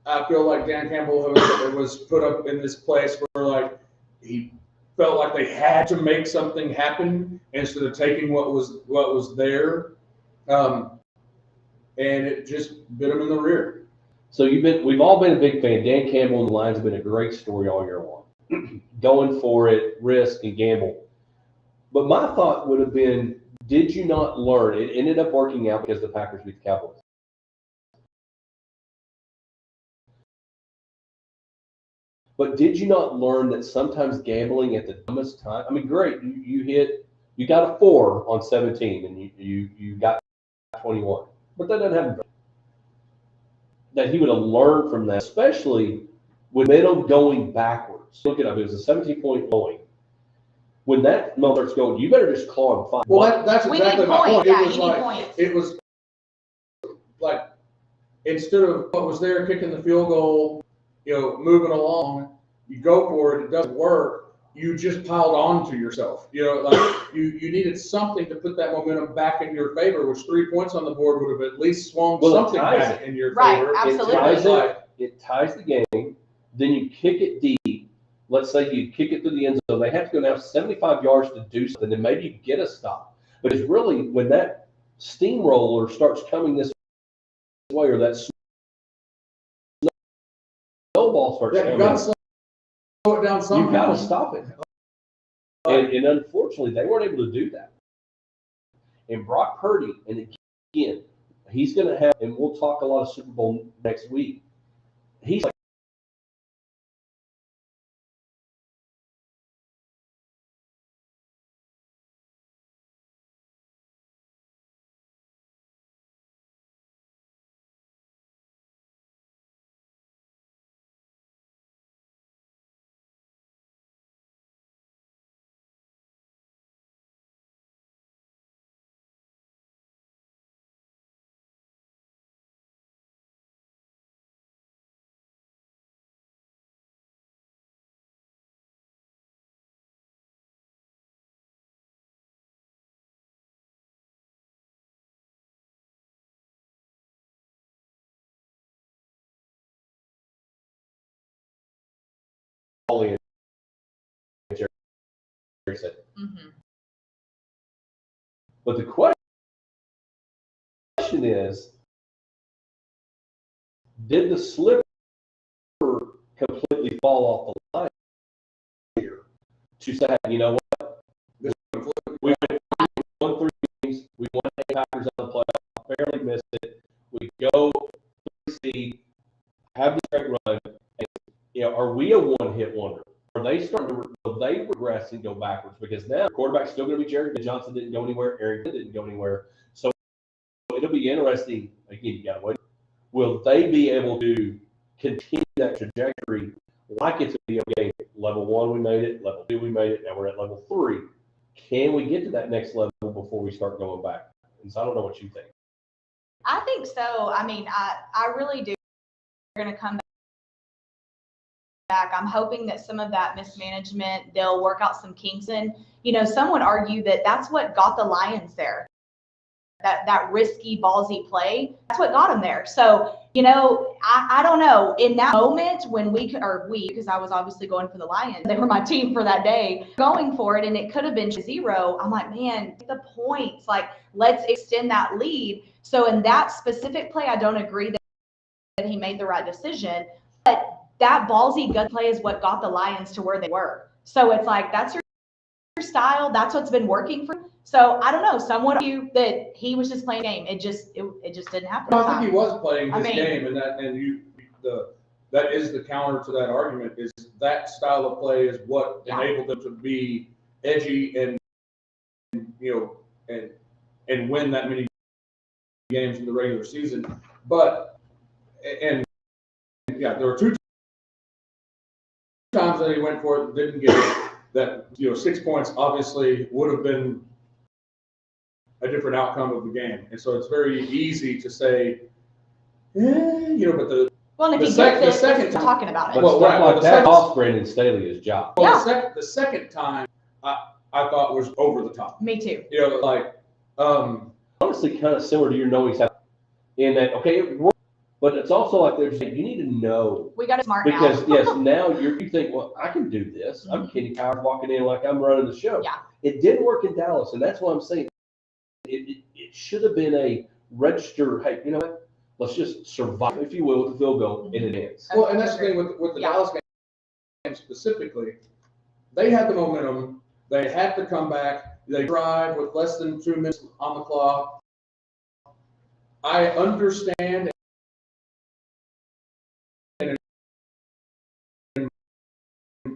I feel like Dan Campbell was put up in this place where like he felt like they had to make something happen instead of taking what was there, and it just bit him in the rear. So we've all been a big fan. Dan Campbell and the Lions have been a great story all year long. Going for it, risk and gamble. But my thought would have been, did you not learn? It ended up working out because the Packers beat the Cowboys. But did you not learn that sometimes gambling at the dumbest time? I mean, great, you got a 4 on 17 and you got 21. But that doesn't happen. That he would have learned from that, especially with momentum going backwards. Look it up. It was a 17-point blowing. When that momentum starts going, you better just claw and find. Well, that's exactly my point. Yeah, it was like instead of what was there, kicking the field goal, moving along, you go for it. It doesn't work. You just piled on to yourself. Like you needed something to put that momentum back in your favor, which 3 points on the board would have at least swung something back in your favor. Absolutely. It ties the game. Then you kick it deep. Let's say you kick it through the end zone. They have to go now 75 yards to do something, then maybe you get a stop. But it's really when that steamroller starts coming this way, or that snowball starts coming. You got to slow it down somehow. You got to stop it. And unfortunately, they weren't able to do that. And Brock Purdy, and again, he's going to have, and we'll talk a lot of Super Bowl next week. He's like said. Mm-hmm. But the question is, did the slipper completely fall off the line here to say, you know what? We won 3 games, we won 8 Packers on the playoff, barely missed it. We go 3 have the straight run. And, you know, are we a one-hit wonder? Are they starting to will they regress and go backwards? Because now the quarterback's still going to be Jerry Johnson. Didn't go anywhere. Eric didn't go anywhere. So it'll be interesting. Again, you got to wait. Will they be able to continue that trajectory like it's a video game? Level 1, we made it. Level 2, we made it. Now we're at level 3. Can we get to that next level before we start going back? And so I don't know what you think. I think so. I mean, I really do. We're going to come back. I'm hoping that some of that mismanagement, they'll work out some kinks in. You know, some would argue that that's what got the Lions there. That risky, ballsy play, that's what got them there. So, you know, I don't know. In that moment when because I was obviously going for the Lions, they were my team for that day, going for it, and it could have been 0. I'm like, man, the points, like, let's extend that lead. So in that specific play, I don't agree that he made the right decision, but that ballsy gut play is what got the Lions to where they were. So it's like, that's your style. That's what's been working for you. So I don't know. Some would argue that he was just playing a game. It just didn't happen. No, I think he was playing his I mean, game, and that is the counter to that argument. Is that style of play is what enabled them to be edgy and and win that many games in the regular season. But there were 2 times that he went for it, didn't get it. That 6 points obviously would have been a different outcome of the game, and so it's very easy to say, but the well, and if the he sec- gets the it, second we're time- talking about it. But Well, stuff right, like the that second- cost Brandon Staley's job. well, the second time I thought was over the top. Me too. Honestly, kind of similar to your knowing in that, okay, it worked, but it's also like you need to know. We got to smart Because now. yes, now you think, well, I can do this. I'm Kenny Powers walking in like I'm running the show. Yeah. It didn't work in Dallas, and that's what I'm saying. It should have been a register. Hey, you know what? Let's just survive, if you will, with the field goal in advance. Well, and that's the thing with the Dallas game specifically. They had the momentum. They had to come back. They drive with less than 2 minutes on the clock. I understand.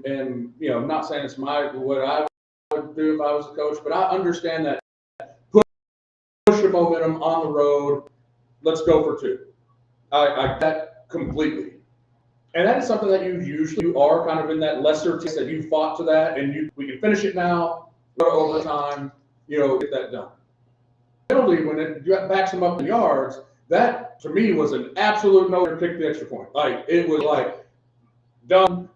And I'm not saying it's what I would do if I was a coach, but I understand that push your momentum on the road. Let's go for 2. I get that completely. And that is something that you usually are kind of in that lesser test that you fought to that, and we can finish it now, go to overtime, get that done. Penalty, when it backs them up in yards, that to me was an absolute no to kick the extra point. Like, it was like done,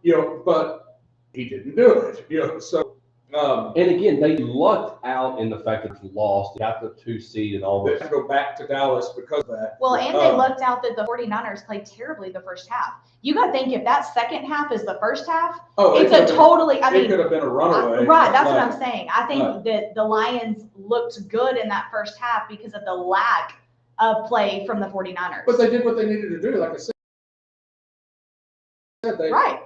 but he didn't do it, so. And again, they lucked out in the fact that it's lost, got the 2 seed and all They that. had to go back to Dallas because of that. Well, and they lucked out that the 49ers played terribly the first half. You got to think, if that second half is the first half, it's a totally, it could have been a runaway. right, that's what I'm saying. I think that the Lions looked good in that first half because of the lack of play from the 49ers. But they did what they needed to do, like I said. Right.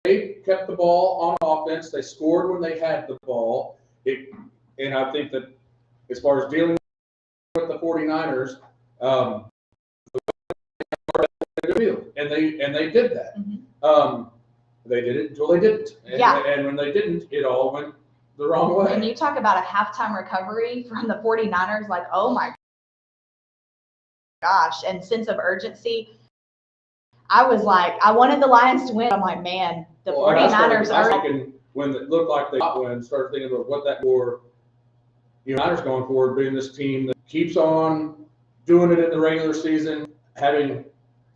They kept the ball on offense. They scored when they had the ball. And I think that as far as dealing with the 49ers, and they did that. Mm-hmm. They did it until they didn't. And when they didn't, it all went the wrong way. And you talk about a halftime recovery from the 49ers, like, oh my gosh, and sense of urgency. I was like, I wanted the Lions to win. I'm like, man, the 49ers I was thinking, when it looked like they got win, started thinking about what that for. Niners going forward, being this team that keeps on doing it in the regular season, having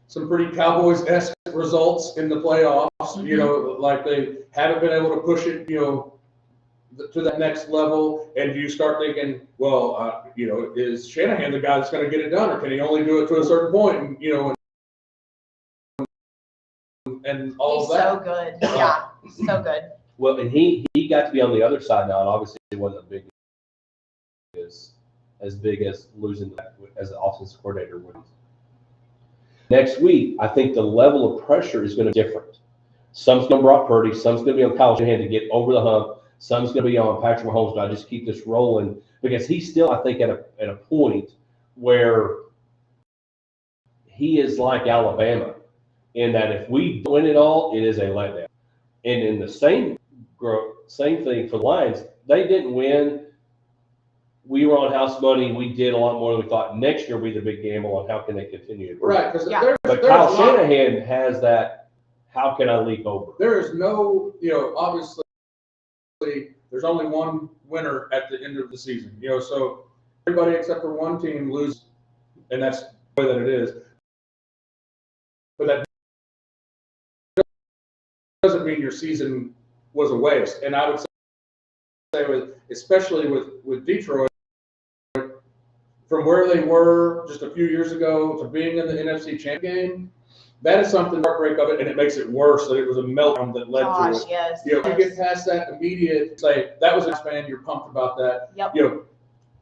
some pretty Cowboys-esque results in the playoffs. Mm-hmm. Like they haven't been able to push it, to that next level. And you start thinking, well, is Shanahan the guy that's going to get it done, or can he only do it to a certain point? And all He's of that. so good. Yeah, so good. Well, and he got to be on the other side now, and obviously it wasn't as big as losing as the offensive coordinator would. Next week, I think the level of pressure is going to be different. Some's going to be Brock Purdy, some's going to be on Kyle Shanahan to get over the hump, some's going to be on Patrick Mahomes. Do I just keep this rolling? Because he's still, I think, at a point where he is like Alabama, in that if we win it all, it is a letdown. And in the same thing for the Lions, they didn't win. We were on house money. We did a lot more than we thought. Next year, we the big gamble on how can they continue. Right, because Yeah. But Kyle Shanahan has that. How can I leap over? There is no, obviously, there's only one winner at the end of the season. So everybody except for one team loses, and that's the way that it is. But that doesn't mean your season was a waste. And I would say, especially with Detroit, from where they were just a few years ago to being in the NFC Championship game, that is something heartbreak of it, and it makes it worse that it was a meltdown that led to it. Yes. You get past that immediate, say, that was a fan, you're pumped about that. Yep.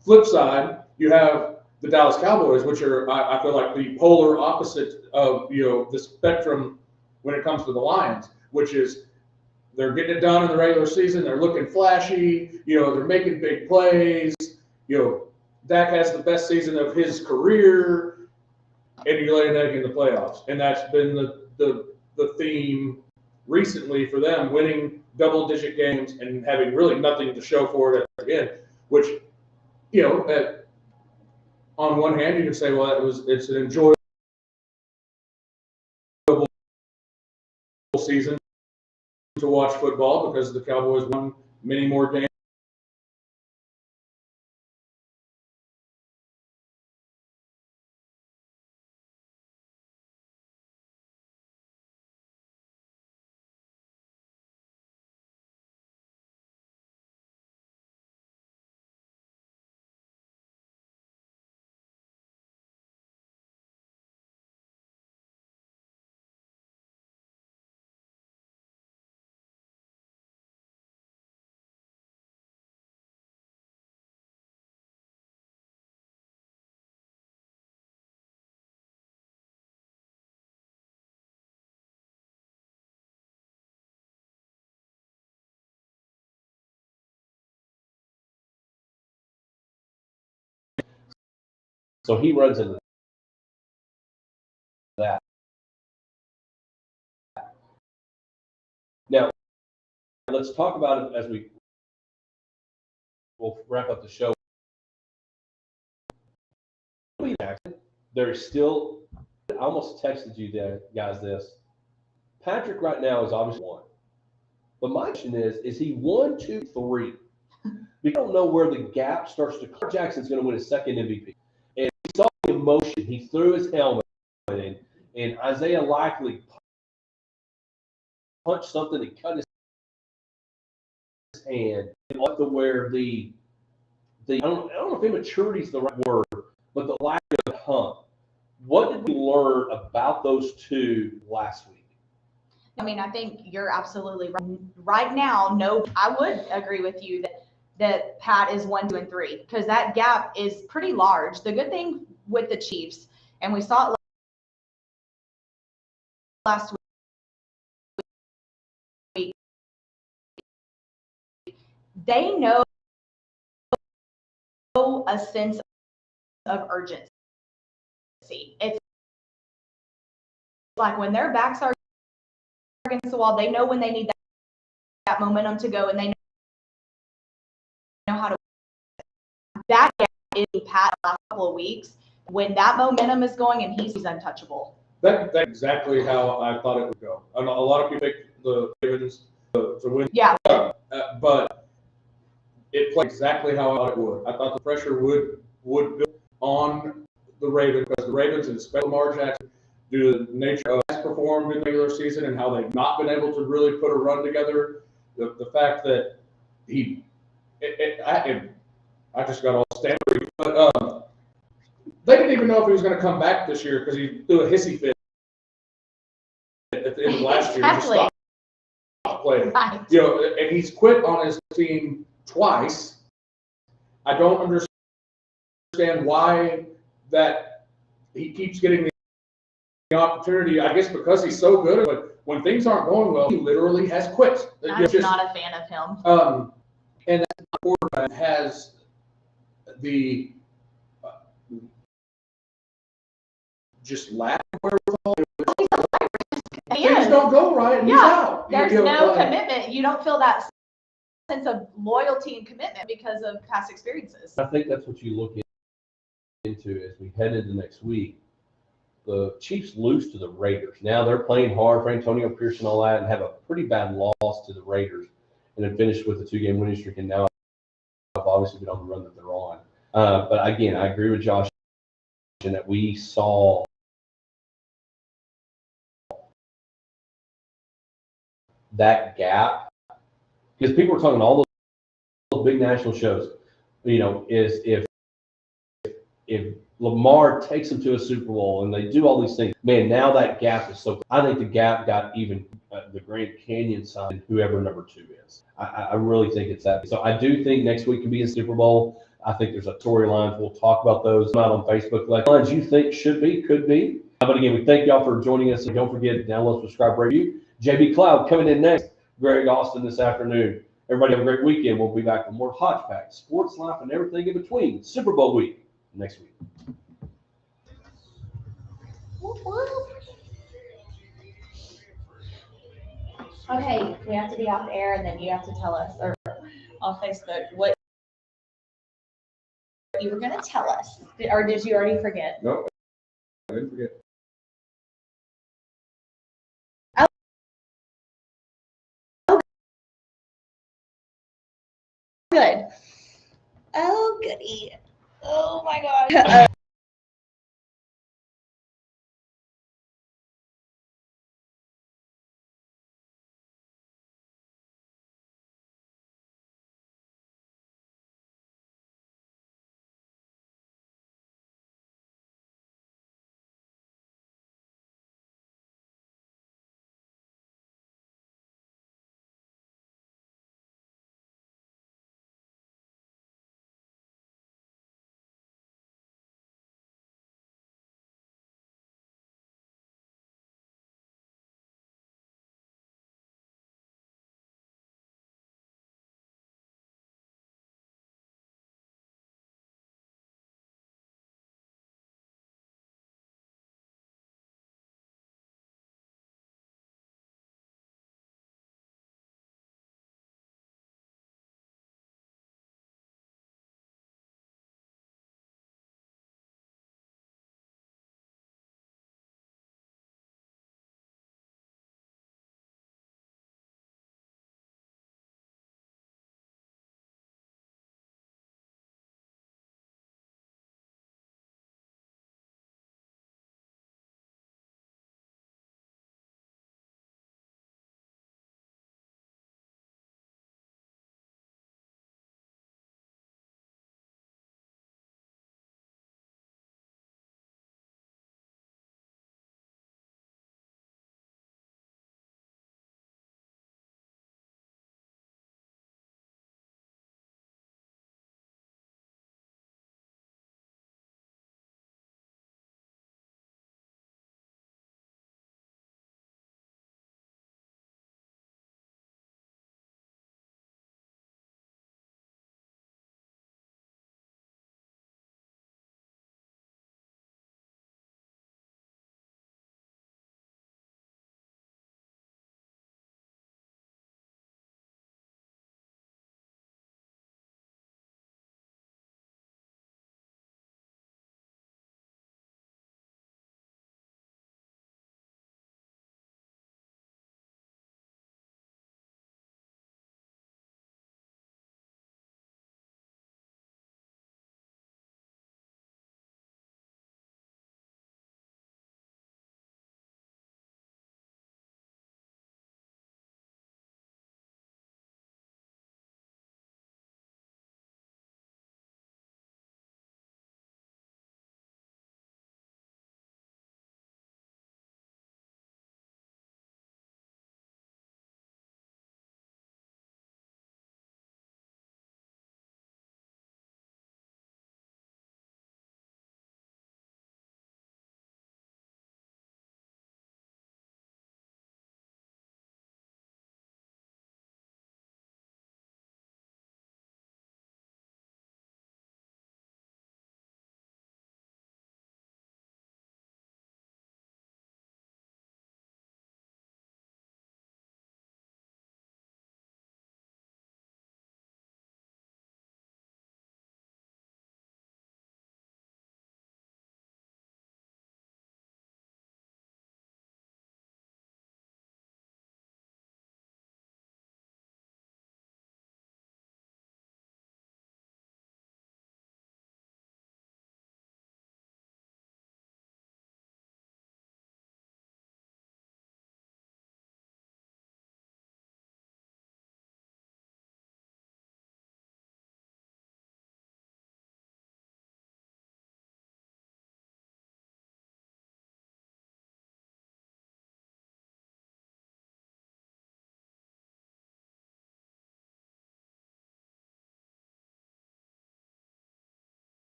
Flip side, you have the Dallas Cowboys, which are, I feel like, the polar opposite of, the spectrum when it comes to the Lions, which is they're getting it done in the regular season, they're looking flashy, they're making big plays, Dak has the best season of his career, and you lay an egg in the playoffs. And that's been the theme recently for them, winning double-digit games and having really nothing to show for it again, which, on one hand, you can say, well, it's an enjoyable season to watch football because the Cowboys won many more games. So he runs into that. Now, let's talk about it as we'll wrap up the show. There's still, I almost texted you guys this. Patrick right now is obviously 1. But my question is he 1, 2, 3? We don't know where the gap starts to. Clark Jackson's going to win his second MVP. And we saw the emotion. He threw his helmet in, and Isaiah Likely punched something and cut his hand. And up to where the I don't know if immaturity is the right word, but the lack of hump. What did we learn about those two last week? I mean, I think you're absolutely right. Right now, no, I would agree with you that Pat is 1, 2, and 3 because that gap is pretty large. The good thing with the Chiefs, and we saw it last week, they know a sense of urgency. It's like when their backs are against the wall, they know when they need that momentum to go, and they know how to. That is Pat the last couple of weeks when that momentum is going and he's untouchable. That's exactly how I thought it would go. I know a lot of people picked the Ravens to win. Yeah. But it played exactly how I thought it would. I thought the pressure would build on the Ravens because the Ravens, and especially Lamar Jackson, due to the nature of has performed in the regular season and how they've not been able to really put a run together. The fact that I just got all stammery, but they didn't even know if he was going to come back this year because he threw a hissy fit at the end of last year. Exactly. not playing. Right. You know, and he's quit on his team twice. I don't understand why that he keeps getting the opportunity. I guess because he's so good, but when things aren't going well, he literally has quit. I'm It's just, not a fan of him. And that quarterback has the just lack of wherewithal. He Things is. don't go right, and he's Yeah, out. There's You know, no commitment. You don't feel that sense of loyalty and commitment because of past experiences. I think that's what you look into as we head into next week. The Chiefs lose to the Raiders. Now they're playing hard for Antonio Pierce and all that, and have a pretty bad loss to the Raiders, and then finished with a 2-game winning streak. And now have obviously been on the run that they're on. But again, I agree with Josh in that we saw that gap because people were talking all those big national shows. You know, is if Lamar takes them to a Super Bowl and they do all these things, man, now that gap is so. I think the gap got even the Grand Canyon side, whoever number 2 is. I really think it's that. So I do think next week can be a Super Bowl. I think there's a storyline. We'll talk about those out on Facebook. Like lines you think should be, could be. But again, we thank y'all for joining us. And don't forget to download, subscribe, review. JB Cloud coming in next. Greg Austin this afternoon. Everybody have a great weekend. We'll be back with more Hodge Pack, sports, life, and everything in between. Super Bowl week next week. Okay, we have to be off air and then you have to tell us, or on Facebook, what you were going to tell us. Or did you already forget? No, I didn't forget. Good. Oh, goody. Oh, my God.